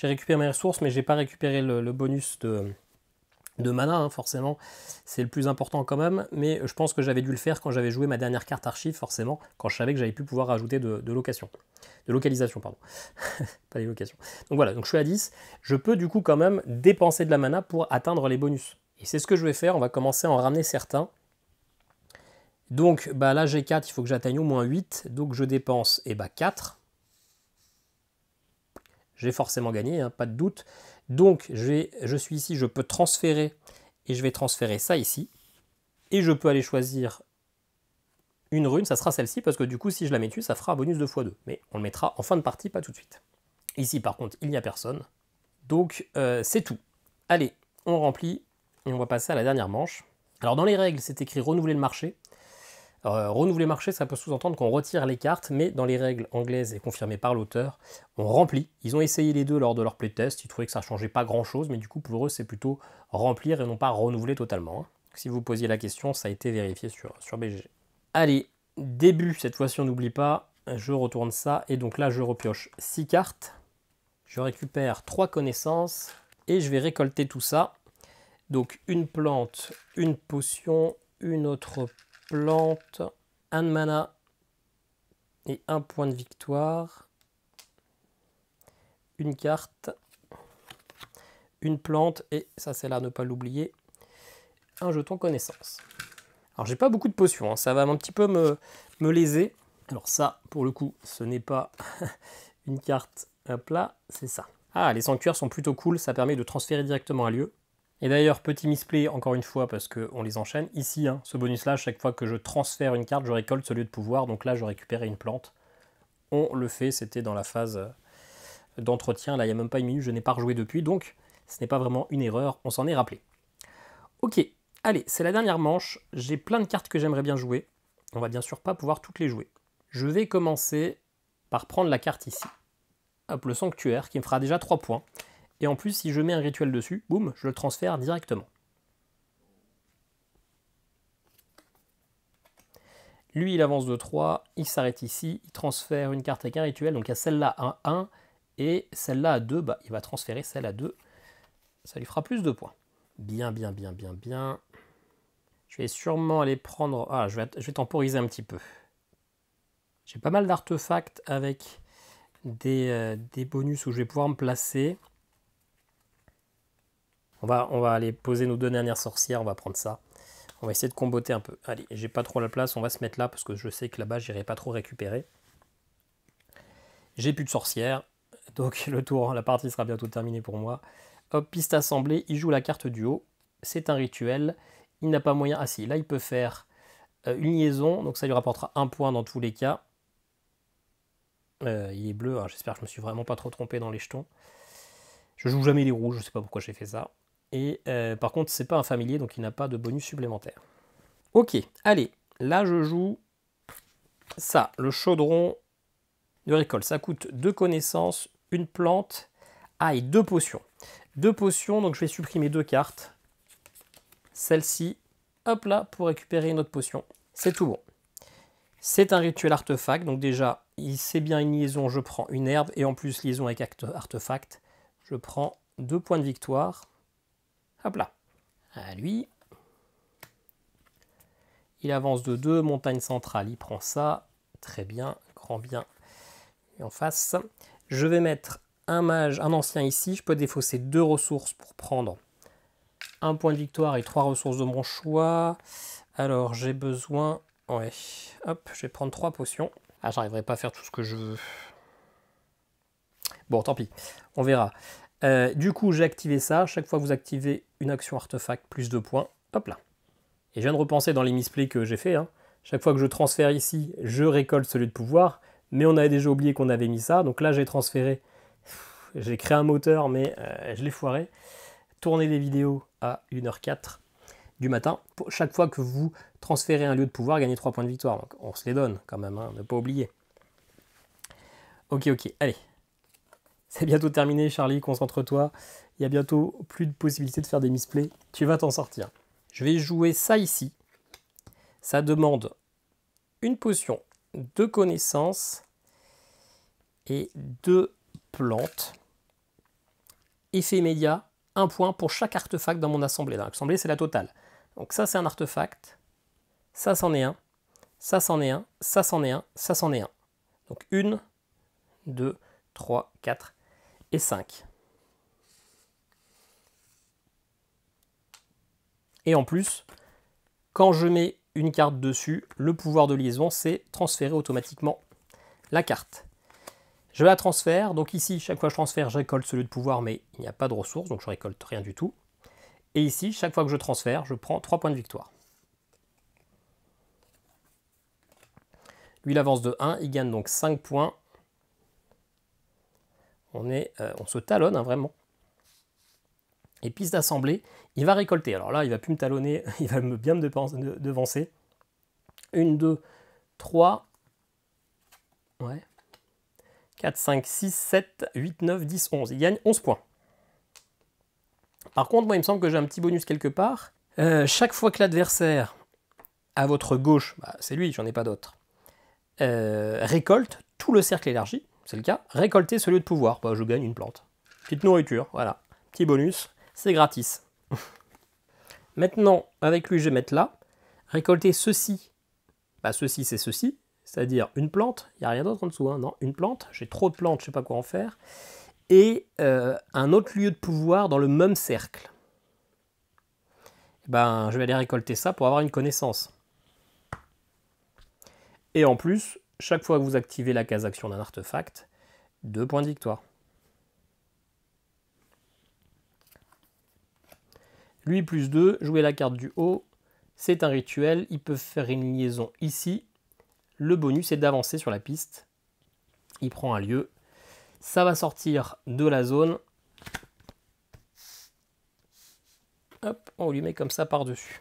récupéré mes ressources, mais j'ai pas récupéré le bonus de mana, hein, forcément, c'est le plus important quand même, mais je pense que j'avais dû le faire quand j'avais joué ma dernière carte archive, forcément, quand je savais que j'avais pu pouvoir rajouter de localisation, pardon, pas les locations. Donc voilà, donc je suis à 10, je peux du coup quand même dépenser de la mana pour atteindre les bonus. Et c'est ce que je vais faire, on va commencer à en ramener certains. Donc bah là j'ai 4, il faut que j'atteigne au moins 8, donc je dépense 4. J'ai forcément gagné, hein, pas de doute. Donc, je suis ici, je peux transférer, et je vais transférer ça ici. Et je peux aller choisir une rune, ça sera celle-ci, parce que du coup, si je la mets dessus, ça fera un bonus de x2. Mais on le mettra en fin de partie, pas tout de suite. Ici, par contre, il n'y a personne. Donc, c'est tout. Allez, on remplit, et on va passer à la dernière manche. Alors, dans les règles, c'est écrit renouveler le marché. Renouveler marché, ça peut sous-entendre qu'on retire les cartes, mais dans les règles anglaises et confirmées par l'auteur, on remplit. Ils ont essayé les deux lors de leur playtest, ils trouvaient que ça ne changeait pas grand-chose, mais du coup pour eux c'est plutôt remplir et non pas renouveler totalement. Hein. Si vous posiez la question, ça a été vérifié sur BGG. Allez, début, cette fois-ci on n'oublie pas, je retourne ça, et donc là je repioche 6 cartes, je récupère 3 connaissances, et je vais récolter tout ça. Donc une plante, une potion, une autre plante, un de mana et un point de victoire, une carte, une plante et ça c'est là, ne pas l'oublier, un jeton connaissance. Alors j'ai pas beaucoup de potions, hein, ça va un petit peu me léser. Alors ça, pour le coup, ce n'est pas une carte, hop là, c'est ça. Ah, les sanctuaires sont plutôt cool, ça permet de transférer directement un lieu. Et d'ailleurs, petit misplay, encore une fois, parce qu'on les enchaîne. Ici, hein, ce bonus-là, chaque fois que je transfère une carte, je récolte ce lieu de pouvoir. Donc là, je récupérais une plante. On le fait, c'était dans la phase d'entretien. Là, il n'y a même pas une minute, je n'ai pas rejoué depuis. Donc, ce n'est pas vraiment une erreur, on s'en est rappelé. Ok, allez, c'est la dernière manche. J'ai plein de cartes que j'aimerais bien jouer. On va bien sûr pas pouvoir toutes les jouer. Je vais commencer par prendre la carte ici. Hop, le sanctuaire, qui me fera déjà 3 points. Et en plus, si je mets un rituel dessus, boum, je le transfère directement. Lui, il avance de 3, il s'arrête ici, il transfère une carte avec un rituel, donc il y a celle-là à 1, et celle-là à 2, bah, il va transférer celle à 2. Ça lui fera plus de points. Bien. Je vais sûrement aller prendre... Ah, je vais temporiser un petit peu. J'ai pas mal d'artefacts avec des bonus où je vais pouvoir me placer. On va aller poser nos 2 dernières sorcières, on va prendre ça. On va essayer de comboter un peu. Allez, j'ai pas trop la place, on va se mettre là, parce que je sais que là-bas, j'irai pas trop récupérer. J'ai plus de sorcières, donc la partie sera bientôt terminée pour moi. Hop, piste assemblée, il joue la carte du haut. C'est un rituel. Il n'a pas moyen... Ah si, là, il peut faire une liaison, donc ça lui rapportera 1 point dans tous les cas. Il est bleu, hein, j'espère que je me suis vraiment pas trop trompé dans les jetons. Je joue jamais les rouges, je sais pas pourquoi j'ai fait ça. Et par contre, c'est pas un familier, donc il n'a pas de bonus supplémentaire. Ok, allez, là je joue ça, le chaudron de récolte. Ça coûte 2 connaissances, une plante, et 2 potions. 2 potions, donc je vais supprimer 2 cartes. Celle-ci, hop là, pour récupérer une autre potion. C'est tout bon. C'est un rituel artefact, donc déjà, c'est bien une liaison, je prends une herbe, et en plus liaison avec artefact, je prends 2 points de victoire. Hop là. À lui. Il avance de 2, montagne centrale, il prend ça. Très bien, grand bien. Et en face, je vais mettre un mage, un ancien ici. Je peux défausser 2 ressources pour prendre 1 point de victoire et 3 ressources de mon choix. Alors, j'ai besoin... Ouais, hop, je vais prendre 3 potions. Ah, j'arriverai pas à faire tout ce que je veux. Bon, tant pis, on verra. Du coup, j'ai activé ça. Chaque fois que vous activez une action artefact, plus 2 points. Hop là. Et je viens de repenser dans les misplays que j'ai fait. Hein. Chaque fois que je transfère ici, je récolte celui de pouvoir. Mais on avait déjà oublié qu'on avait mis ça. Donc là, j'ai transféré. J'ai créé un moteur, mais je l'ai foiré. Tourner des vidéos à 1h04 du matin. Chaque fois que vous transférez un lieu de pouvoir, gagnez 3 points de victoire. Donc on se les donne quand même, hein, ne pas oublier. Ok, allez. C'est bientôt terminé, Charlie, concentre-toi. Il y a bientôt plus de possibilités de faire des misplays. Tu vas t'en sortir. Je vais jouer ça ici. Ça demande une potion, 2 connaissances et 2 plantes. Effet immédiat, 1 point pour chaque artefact dans mon assemblée. Dans l'assemblée, c'est la totale. Donc ça, c'est un artefact. Ça, c'en est un. Ça, c'en est un. Ça, c'en est un. Ça, c'en est un. Donc 1, 2, 3, 4 et 5. Et en plus, quand je mets une carte dessus, le pouvoir de liaison, c'est transférer automatiquement la carte. Je la transfère, donc ici, chaque fois que je transfère, je récolte celui de pouvoir, mais il n'y a pas de ressources, donc je récolte rien du tout. Et ici, chaque fois que je transfère, je prends 3 points de victoire. Lui, il avance de 1, il gagne donc 5 points. On se talonne, hein, vraiment. Et piste d'assemblée, il va récolter. Alors là, il va plus me talonner, il va bien me devancer. 1, 2, 3, ouais. 4, 5, 6, 7, 8, 9, 10, 11. Il gagne 11 points. Par contre, moi, il me semble que j'ai un petit bonus quelque part. Chaque fois que l'adversaire à votre gauche, bah, c'est lui, j'en ai pas d'autre, récolte tout le cercle élargi, c'est le cas, récolter ce lieu de pouvoir, bah, je gagne une plante. Petite nourriture, voilà. Petit bonus, c'est gratis. Maintenant, avec lui, je vais mettre là. Récolter ceci. Bah, ceci, c'est ceci. C'est-à-dire une plante. Il n'y a rien d'autre en dessous. Hein. Non, une plante. J'ai trop de plantes, je ne sais pas quoi en faire. Et un autre lieu de pouvoir dans le même cercle. Ben, je vais aller récolter ça pour avoir une connaissance. Et en plus, chaque fois que vous activez la case action d'un artefact, 2 points de victoire. Lui, plus 2, jouer la carte du haut, c'est un rituel, il peut faire une liaison ici. Le bonus est d'avancer sur la piste. Il prend un lieu. Ça va sortir de la zone. Hop, on lui met comme ça par-dessus.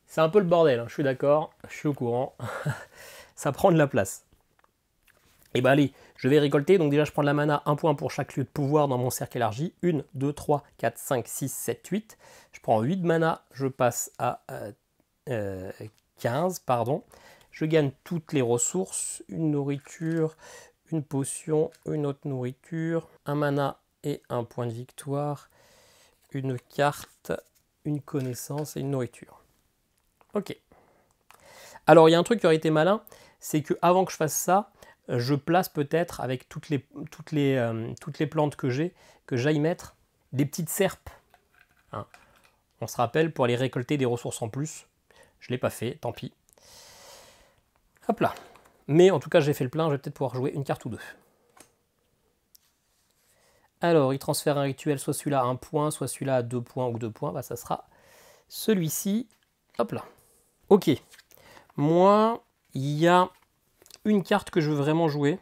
C'est un peu le bordel, hein, je suis d'accord, je suis au courant. Ça prend de la place. Et bah allez, je vais récolter. Donc déjà, je prends de la mana, 1 point pour chaque lieu de pouvoir dans mon cercle élargi. 1, 2, 3, 4, 5, 6, 7, 8. Je prends 8 de mana, je passe à 15, pardon. Je gagne toutes les ressources, une nourriture, une potion, une autre nourriture, un mana et un point de victoire, une carte, une connaissance et une nourriture. Ok. Alors, il y a un truc qui aurait été malin, c'est que avant que je fasse ça, je place peut-être, avec toutes les plantes que j'ai, que j'aille mettre des petites serpes Hein. On se rappelle, pour aller récolter des ressources en plus, je ne l'ai pas fait, tant pis. Hop là. Mais en tout cas, j'ai fait le plein, je vais peut-être pouvoir jouer une carte ou deux. Alors, il transfère un rituel, soit celui-là à 1 point, soit celui-là à 2 points ou 2 points. Bah, ça sera celui-ci. Hop là. Ok. Moi, il y a une carte que je veux vraiment jouer.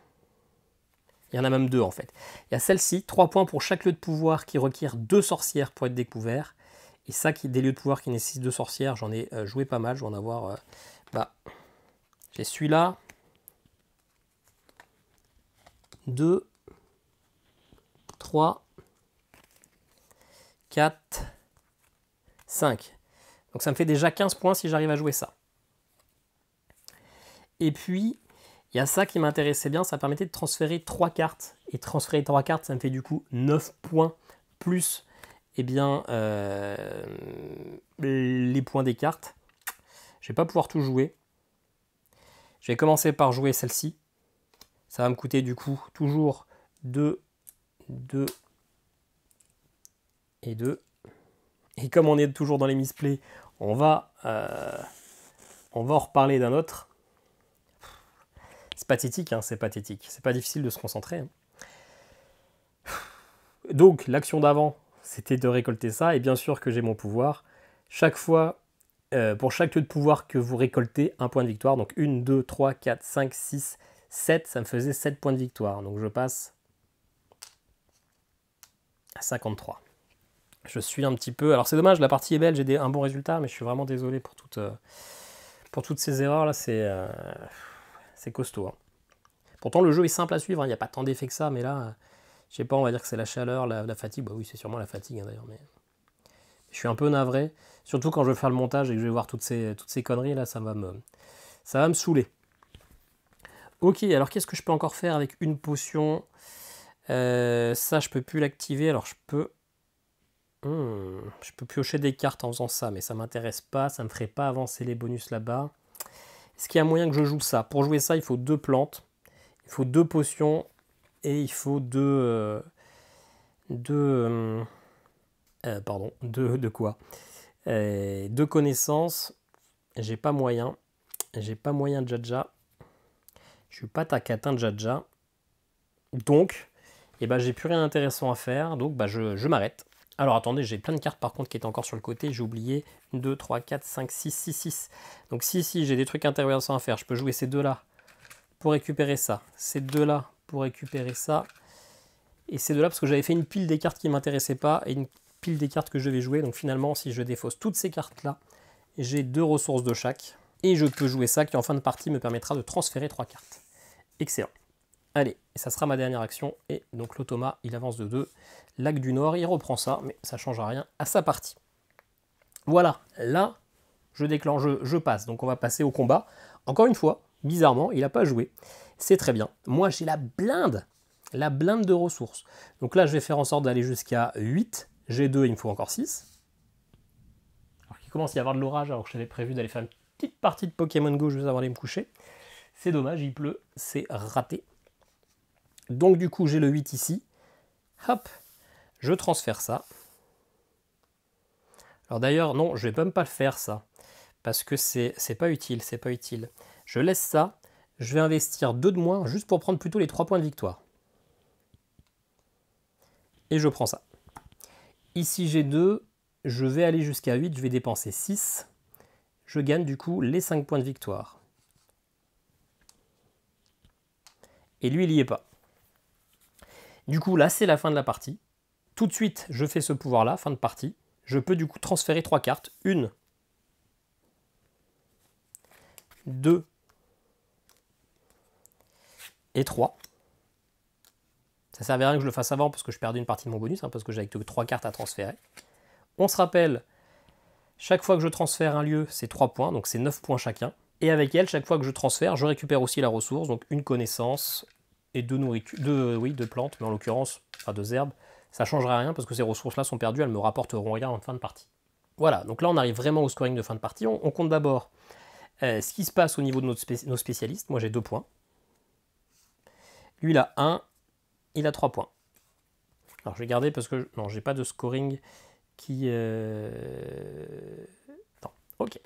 Il y en a même deux en fait. Il y a celle-ci, 3 points pour chaque lieu de pouvoir qui requiert 2 sorcières pour être découvert. Et ça, des lieux de pouvoir qui nécessitent 2 sorcières, j'en ai joué pas mal. Je vais en avoir... j'ai celui-là. 2, 3, 4, 5. Donc ça me fait déjà 15 points si j'arrive à jouer ça. Et puis, il y a ça qui m'intéressait bien, ça permettait de transférer 3 cartes. Et transférer 3 cartes, ça me fait du coup 9 points plus eh bien, les points des cartes. Je ne vais pas pouvoir tout jouer. Je vais commencer par jouer celle-ci. Ça va me coûter du coup toujours 2, 2 et 2. Et comme on est toujours dans les misplays, on va en reparler d'un autre. C'est pathétique, hein, c'est pathétique. C'est pas difficile de se concentrer. Hein. Donc, l'action d'avant, c'était de récolter ça. Et bien sûr que j'ai mon pouvoir. Chaque fois, pour chaque lieu de pouvoir que vous récoltez, un point de victoire. Donc, 1, 2, 3, 4, 5, 6, 7. Ça me faisait 7 points de victoire. Donc, je passe à 53. Je suis un petit peu... Alors, c'est dommage, la partie est belle. J'ai un bon résultat. Mais je suis vraiment désolé pour toutes ces erreurs-là. C'est costaud. Hein. Pourtant, le jeu est simple à suivre. Il n'y a pas tant d'effets que ça. Mais là, je sais pas, on va dire que c'est la chaleur, la fatigue. Bah oui, c'est sûrement la fatigue, hein, d'ailleurs. Mais je suis un peu navré. Surtout quand je vais faire le montage et que je vais voir toutes ces conneries. Là, ça va me saouler. Ok, alors qu'est-ce que je peux encore faire avec une potion? Ça, je peux plus l'activer. Alors, je peux piocher des cartes en faisant ça. Mais ça m'intéresse pas. Ça me ferait pas avancer les bonus là-bas. Est-ce qu'il y a moyen que je joue ça? Pour jouer ça, il faut 2 plantes, il faut 2 potions et il faut 2 connaissances. J'ai pas moyen. J'ai pas moyen de Jaja. Je suis pas tacatin de Jaja. Donc, j'ai plus rien d'intéressant à faire. Donc, je m'arrête. Alors attendez, j'ai plein de cartes par contre qui étaient encore sur le côté, j'ai oublié 1, 2, 3, 4, 5, 6, 6, 6. Donc si j'ai des trucs intéressants à faire, je peux jouer ces deux-là pour récupérer ça, ces deux-là pour récupérer ça, et ces deux-là parce que j'avais fait une pile des cartes qui ne m'intéressaient pas et une pile des cartes que je devais jouer. Donc finalement, si je défausse toutes ces cartes-là, j'ai 2 ressources de chaque, et je peux jouer ça qui en fin de partie me permettra de transférer 3 cartes. Excellent. Allez, et ça sera ma dernière action, et donc l'automa, il avance de 2. Lac du Nord, il reprend ça, mais ça ne change rien à sa partie. Voilà, là, je déclenche, je passe, donc on va passer au combat. Encore une fois, bizarrement, il n'a pas joué, c'est très bien. Moi, j'ai la blinde de ressources. Donc là, je vais faire en sorte d'aller jusqu'à 8. J'ai 2, il me faut encore 6. Alors qu'il commence à y avoir de l'orage, alors que j'avais prévu d'aller faire une petite partie de Pokémon Go juste avant d'aller me coucher. C'est dommage, il pleut, c'est raté. Donc du coup, j'ai le 8 ici. Hop, je transfère ça. Alors d'ailleurs, non, je ne vais même pas le faire ça. Parce que c'est pas utile, c'est pas utile. Je laisse ça. Je vais investir 2 de moins, juste pour prendre plutôt les 3 points de victoire. Et je prends ça. Ici, j'ai 2. Je vais aller jusqu'à 8. Je vais dépenser 6. Je gagne du coup les 5 points de victoire. Et lui, il n'y est pas. Du coup, là, c'est la fin de la partie. Tout de suite, je fais ce pouvoir-là, fin de partie. Je peux du coup transférer 3 cartes. 1, 2 et 3. Ça ne servait à rien que je le fasse avant parce que je perdais une partie de mon bonus, parce que j'avais que 3 cartes à transférer. On se rappelle, chaque fois que je transfère un lieu, c'est 3 points, donc c'est 9 points chacun. Et avec elle, chaque fois que je transfère, je récupère aussi la ressource, donc une connaissance et 2 plantes, mais en l'occurrence, 2 herbes. Ça ne changera rien parce que ces ressources-là sont perdues, elles ne me rapporteront rien en fin de partie. Voilà, donc là on arrive vraiment au scoring de fin de partie. On compte d'abord ce qui se passe au niveau de nos spécialistes. Moi j'ai 2 points. Lui il a 1, il a 3 points. Alors je vais garder parce que non, j'ai pas de scoring qui... Non, ok.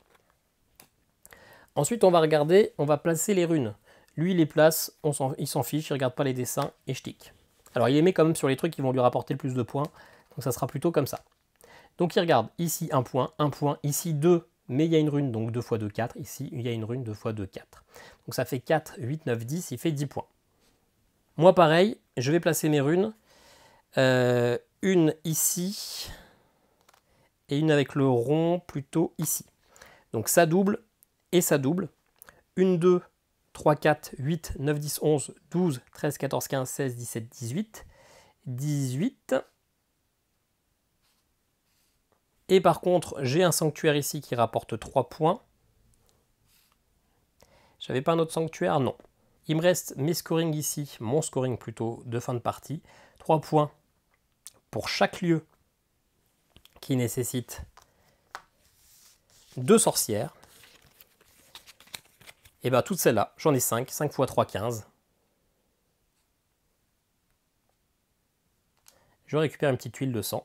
Ensuite, on va regarder, on va placer les runes. Lui, il les place, il s'en fiche, il ne regarde pas les dessins et je tic. Alors, il les met quand même sur les trucs qui vont lui rapporter le plus de points. Donc, ça sera plutôt comme ça. Donc, il regarde ici un point, ici 2, mais il y a une rune, donc 2 x 2, 4. Ici, il y a une rune, 2 x 2, 4. Donc, ça fait 4, 8, 9, 10, il fait 10 points. Moi, pareil, je vais placer mes runes. Une ici et une avec le rond plutôt ici. Donc, ça double et ça double. 1, 2, 3, 4, 8, 9, 10, 11, 12, 13, 14, 15, 16, 17, 18. 18. Et par contre, j'ai un sanctuaire ici qui rapporte 3 points. J'avais pas un autre sanctuaire? Non. Il me reste mes scorings ici, mon scoring plutôt de fin de partie. 3 points pour chaque lieu qui nécessite 2 sorcières. Et bien toutes celles-là, j'en ai 5. 5 x 3, 15. Je récupère une petite tuile de sang.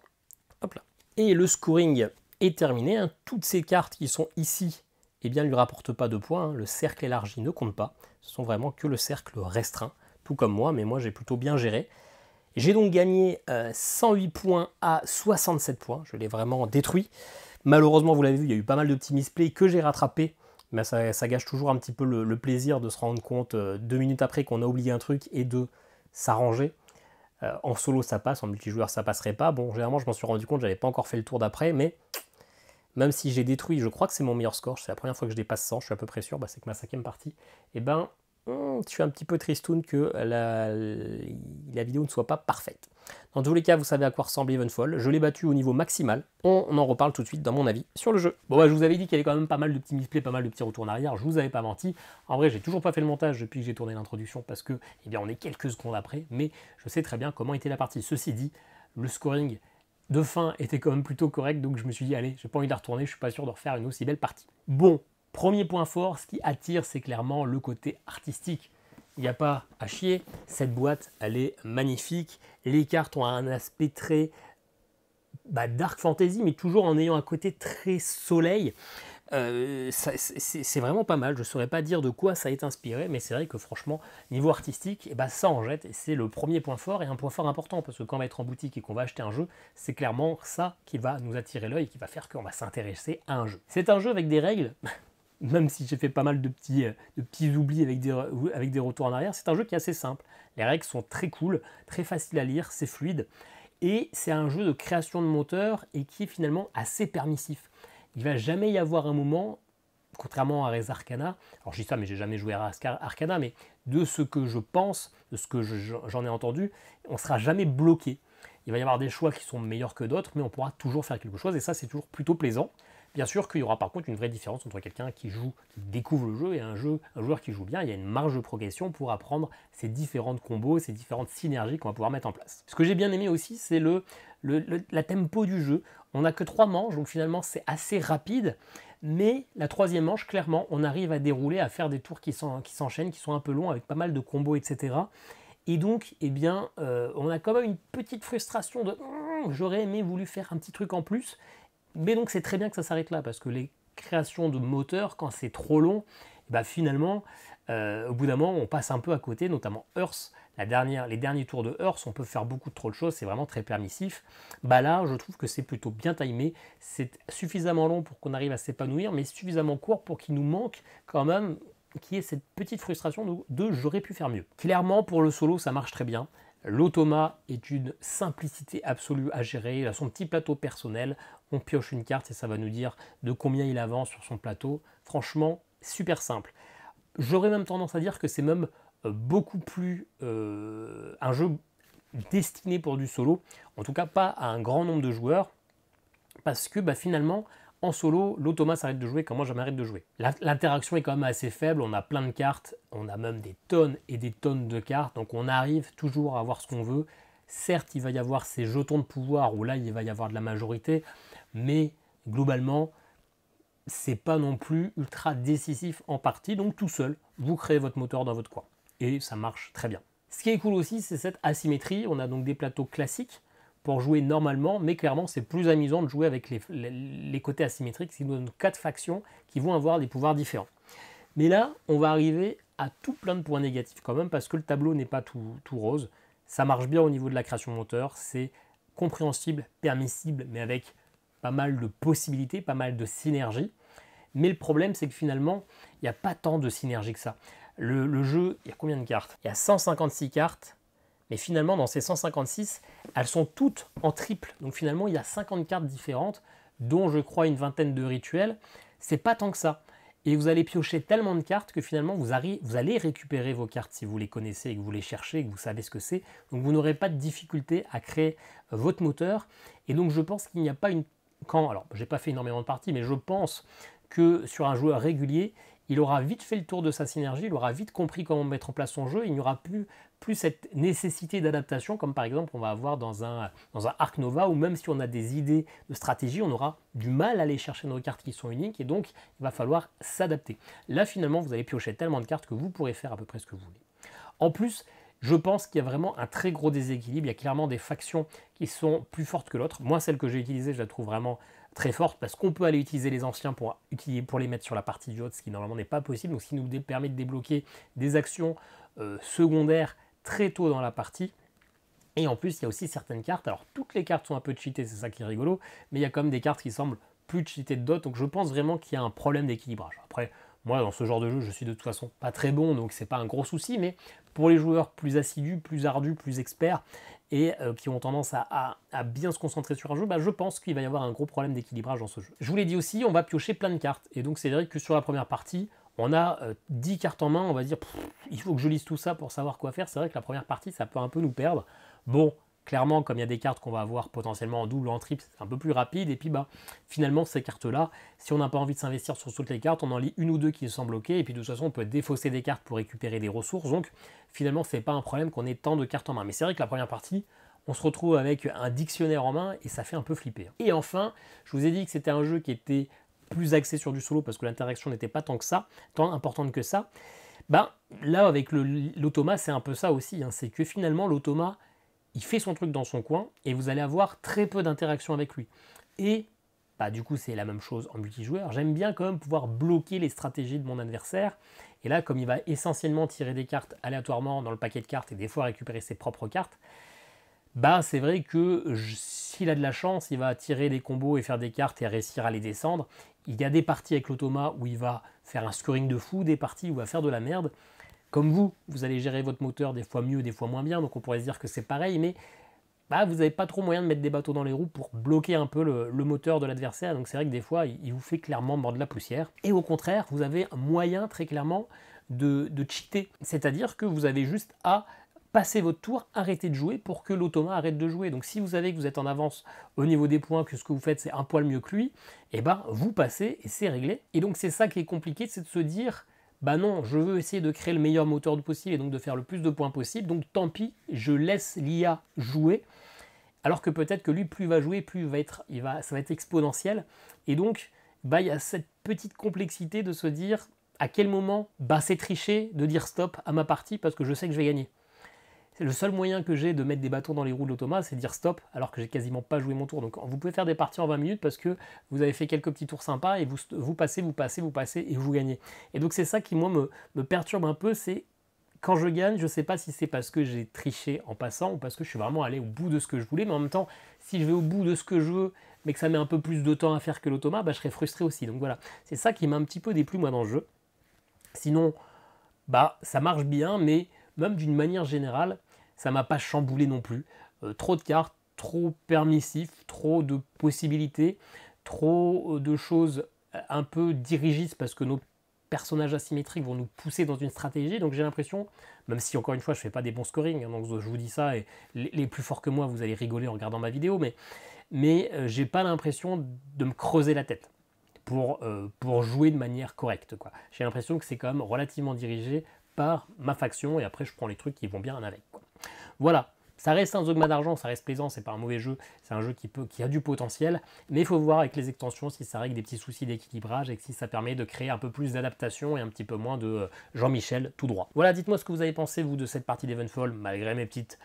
Hop là. Et le scoring est terminé. Hein. Toutes ces cartes qui sont ici, eh bien, ne lui rapportent pas de points. Hein. Le cercle élargi ne compte pas. Ce sont vraiment que le cercle restreint. Tout comme moi, mais moi j'ai plutôt bien géré. J'ai donc gagné 108 points à 67 points. Je l'ai vraiment détruit. Malheureusement, vous l'avez vu, il y a eu pas mal de petits misplays que j'ai rattrapés. Mais ça gâche toujours un petit peu le plaisir de se rendre compte 2 minutes après qu'on a oublié un truc et de s'arranger. En solo ça passe, en multijoueur ça passerait pas. Bon, généralement je m'en suis rendu compte, j'avais pas encore fait le tour d'après, mais même si j'ai détruit, je crois que c'est mon meilleur score, c'est la première fois que je dépasse 100, je suis à peu près sûr, c'est que ma 5e partie, et ben je suis un petit peu tristoun que la vidéo ne soit pas parfaite. Dans tous les cas, vous savez à quoi ressemble Evenfall. Je l'ai battu au niveau maximal. On en reparle tout de suite dans mon avis sur le jeu. Bon, je vous avais dit qu'il y avait quand même pas mal de petits misplays, pas mal de petits retours en arrière. Je vous avais pas menti. En vrai, j'ai toujours pas fait le montage depuis que j'ai tourné l'introduction parce que, eh bien, on est quelques secondes après. Mais je sais très bien comment était la partie. Ceci dit, le scoring de fin était quand même plutôt correct. Donc je me suis dit, allez, j'ai pas envie de retourner. Je suis pas sûr de refaire une aussi belle partie. Bon, premier point fort, ce qui attire, c'est clairement le côté artistique. Il n'y a pas à chier, cette boîte, elle est magnifique. Les cartes ont un aspect très dark fantasy, mais toujours en ayant un côté très soleil. C'est vraiment pas mal, je ne saurais pas dire de quoi ça est inspiré, mais c'est vrai que franchement, niveau artistique, ça en jette, et c'est le premier point fort, et un point fort important, parce que quand on va être en boutique et qu'on va acheter un jeu, c'est clairement ça qui va nous attirer l'œil, qui va faire qu'on va s'intéresser à un jeu. C'est un jeu avec des règles... Même si j'ai fait pas mal de petits oublis avec des retours en arrière, c'est un jeu qui est assez simple. Les règles sont très cool, très faciles à lire, c'est fluide. Et c'est un jeu de création de moteur et qui est finalement assez permissif. Il ne va jamais y avoir un moment, contrairement à Res Arcana, alors je dis ça mais j'ai jamais joué à Res Arcana, mais de ce que je pense, de ce que j'en ai entendu, on ne sera jamais bloqué. Il va y avoir des choix qui sont meilleurs que d'autres, mais on pourra toujours faire quelque chose et ça c'est toujours plutôt plaisant. Bien sûr qu'il y aura par contre une vraie différence entre quelqu'un qui joue, qui découvre le jeu et un joueur qui joue bien. Il y a une marge de progression pour apprendre ces différentes combos, ces différentes synergies qu'on va pouvoir mettre en place. Ce que j'ai bien aimé aussi, c'est la tempo du jeu. On n'a que 3 manches, donc finalement c'est assez rapide. Mais la 3e manche, clairement, on arrive à dérouler, à faire des tours qui s'enchaînent, qui sont un peu longs, avec pas mal de combos, etc. Et donc, on a quand même une petite frustration de j'aurais aimé voulu faire un petit truc en plus. Mais donc c'est très bien que ça s'arrête là, parce que les créations de moteurs, quand c'est trop long, finalement, au bout d'un moment, on passe un peu à côté, notamment Earth, les derniers tours de Earth, on peut faire beaucoup trop de choses, c'est vraiment très permissif. Là, je trouve que c'est plutôt bien timé, c'est suffisamment long pour qu'on arrive à s'épanouir, mais suffisamment court pour qu'il nous manque quand même, qu'il y ait cette petite frustration de j'aurais pu faire mieux. Clairement, pour le solo, ça marche très bien. L'automa est une simplicité absolue à gérer, il a son petit plateau personnel, on pioche une carte et ça va nous dire de combien il avance sur son plateau. Franchement, super simple. J'aurais même tendance à dire que c'est même beaucoup plus un jeu destiné pour du solo, en tout cas pas à un grand nombre de joueurs, parce que finalement, en solo, l'automa s'arrête de jouer quand moi je m'arrête de jouer. L'interaction est quand même assez faible, on a plein de cartes, on a même des tonnes et des tonnes de cartes, donc on arrive toujours à avoir ce qu'on veut. Certes, il va y avoir ces jetons de pouvoir où là, il va y avoir de la majorité, mais globalement, c'est pas non plus ultra décisif en partie, donc tout seul, vous créez votre moteur dans votre coin. Et ça marche très bien. Ce qui est cool aussi, c'est cette asymétrie. On a donc des plateaux classiques, pour jouer normalement, mais clairement c'est plus amusant de jouer avec les côtés asymétriques, qui nous donnent 4 factions qui vont avoir des pouvoirs différents. Mais là, on va arriver à tout plein de points négatifs quand même, parce que le tableau n'est pas tout rose. Ça marche bien au niveau de la création moteur, c'est compréhensible, permissible, mais avec pas mal de possibilités, pas mal de synergie. Mais le problème, c'est que finalement, il n'y a pas tant de synergie que ça. Le jeu, il y a combien de cartes? Il y a 156 cartes, mais finalement, dans ces 156, elles sont toutes en triple. Donc finalement, il y a 50 cartes différentes, dont je crois une vingtaine de rituels. C'est pas tant que ça. Et vous allez piocher tellement de cartes que finalement, vous allez récupérer vos cartes si vous les connaissez et que vous les cherchez et que vous savez ce que c'est. Donc vous n'aurez pas de difficulté à créer votre moteur. Et donc je pense qu'il n'y a pas une... Alors, j'ai pas fait énormément de parties, mais je pense que sur un joueur régulier, il aura vite fait le tour de sa synergie, il aura vite compris comment mettre en place son jeu, il n'y aura plus cette nécessité d'adaptation, comme par exemple on va avoir dans un Ark Nova, où même si on a des idées de stratégie, on aura du mal à aller chercher nos cartes qui sont uniques, et donc il va falloir s'adapter. Là finalement, vous allez piocher tellement de cartes que vous pourrez faire à peu près ce que vous voulez. En plus, je pense qu'il y a vraiment un très gros déséquilibre, il y a clairement des factions qui sont plus fortes que l'autre. Moi, celle que j'ai utilisée, je la trouve vraiment très forte, parce qu'on peut aller utiliser les anciens pour les mettre sur la partie du haut, ce qui normalement n'est pas possible, donc ce qui nous permet de débloquer des actions secondaires très tôt dans la partie. Et en plus, il y a aussi certaines cartes, alors toutes les cartes sont un peu cheatées, c'est ça qui est rigolo, mais il y a quand même des cartes qui semblent plus cheatées de d'autres, donc je pense vraiment qu'il y a un problème d'équilibrage. Après, moi, dans ce genre de jeu, je suis de toute façon pas très bon, donc c'est pas un gros souci, mais pour les joueurs plus assidus, plus ardus, plus experts, et qui ont tendance à bien se concentrer sur un jeu, je pense qu'il va y avoir un gros problème d'équilibrage dans ce jeu. Je vous l'ai dit aussi, on va piocher plein de cartes, et donc c'est vrai que sur la première partie, on a 10 cartes en main, on va dire, il faut que je lise tout ça pour savoir quoi faire. C'est vrai que la première partie, ça peut un peu nous perdre. Bon, clairement, comme il y a des cartes qu'on va avoir potentiellement en double ou en triple, c'est un peu plus rapide. Et puis, finalement, ces cartes-là, si on n'a pas envie de s'investir sur toutes les cartes, on en lit une ou deux qui sont bloquées. Et puis, de toute façon, on peut défausser des cartes pour récupérer des ressources. Donc, finalement, c'est pas un problème qu'on ait tant de cartes en main. Mais c'est vrai que la première partie, on se retrouve avec un dictionnaire en main et ça fait un peu flipper. Et enfin, je vous ai dit que c'était un jeu qui était plus axé sur du solo parce que l'interaction n'était pas tant importante que ça. Là, avec l'automa, c'est un peu ça aussi. C'est que finalement, l'automa, il fait son truc dans son coin et vous allez avoir très peu d'interaction avec lui. Et du coup, c'est la même chose en multijoueur. J'aime bien quand même pouvoir bloquer les stratégies de mon adversaire. Et là, comme il va essentiellement tirer des cartes aléatoirement dans le paquet de cartes et des fois récupérer ses propres cartes, c'est vrai que s'il a de la chance, il va tirer des combos et faire des cartes et réussir à les descendre. Il y a des parties avec l'automa où il va faire un scoring de fou, des parties où il va faire de la merde. Comme vous allez gérer votre moteur des fois mieux, des fois moins bien, donc on pourrait se dire que c'est pareil, mais vous n'avez pas trop moyen de mettre des bateaux dans les roues pour bloquer un peu le moteur de l'adversaire, donc c'est vrai que des fois, il vous fait clairement mordre la poussière. Et au contraire, vous avez un moyen très clairement de cheater, c'est-à-dire que vous avez juste à passer votre tour, arrêter de jouer pour que l'automa arrête de jouer. Donc si vous savez que vous êtes en avance au niveau des points, que ce que vous faites c'est un poil mieux que lui, vous passez et c'est réglé. Et donc c'est ça qui est compliqué, c'est de se dire non, je veux essayer de créer le meilleur moteur possible et donc de faire le plus de points possible, donc tant pis, je laisse l'IA jouer, alors que peut-être que lui, plus il va jouer, plus ça va être exponentiel. Et donc, il y a cette petite complexité de se dire à quel moment c'est tricher de dire stop à ma partie parce que je sais que je vais gagner. C'est le seul moyen que j'ai de mettre des bâtons dans les roues de l'automa, c'est de dire stop, alors que j'ai quasiment pas joué mon tour. Donc vous pouvez faire des parties en 20 minutes parce que vous avez fait quelques petits tours sympas et vous passez et vous gagnez. Et donc c'est ça qui, moi, me perturbe un peu, c'est quand je gagne, je ne sais pas si c'est parce que j'ai triché en passant ou parce que je suis vraiment allé au bout de ce que je voulais, mais en même temps, si je vais au bout de ce que je veux, mais que ça met un peu plus de temps à faire que l'automa, je serais frustré aussi. Donc voilà, c'est ça qui m'a un petit peu déplu, moi, dans le jeu. Sinon, ça marche bien, mais même d'une manière générale, ça m'a pas chamboulé non plus. Trop de cartes, trop permissif, trop de possibilités, trop de choses un peu dirigistes parce que nos personnages asymétriques vont nous pousser dans une stratégie. Donc j'ai l'impression, même si encore une fois je fais pas des bons scoring, donc je vous dis ça et les plus forts que moi vous allez rigoler en regardant ma vidéo, mais j'ai pas l'impression de me creuser la tête pour jouer de manière correcte, quoi. J'ai l'impression que c'est quand même relativement dirigé par ma faction et après je prends les trucs qui vont bien avec, quoi. Voilà, ça reste un dogma d'argent, ça reste plaisant, c'est pas un mauvais jeu, c'est un jeu qui a du potentiel, mais il faut voir avec les extensions si ça règle des petits soucis d'équilibrage et si ça permet de créer un peu plus d'adaptation et un petit peu moins de Jean-Michel tout droit. Voilà, dites-moi ce que vous avez pensé, vous, de cette partie d'Evenfall, malgré mes petites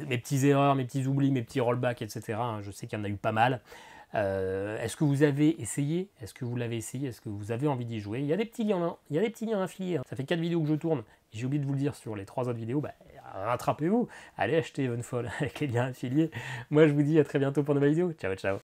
mes petites erreurs, mes petits oublis, mes petits rollbacks, etc. hein, je sais qu'il y en a eu pas mal. Est-ce que vous avez essayé? Est-ce que vous l'avez essayé? Est-ce que vous avez envie d'y jouer? Il y a des petits liens, il y a des petits liens affiliés. Hein. Ça fait 4 vidéos que je tourne. J'ai oublié de vous le dire sur les 3 autres vidéos. Bah, rattrapez-vous. Allez acheter Evenfall avec les liens affiliés. Moi, je vous dis à très bientôt pour une nouvelle vidéo. Ciao, ciao.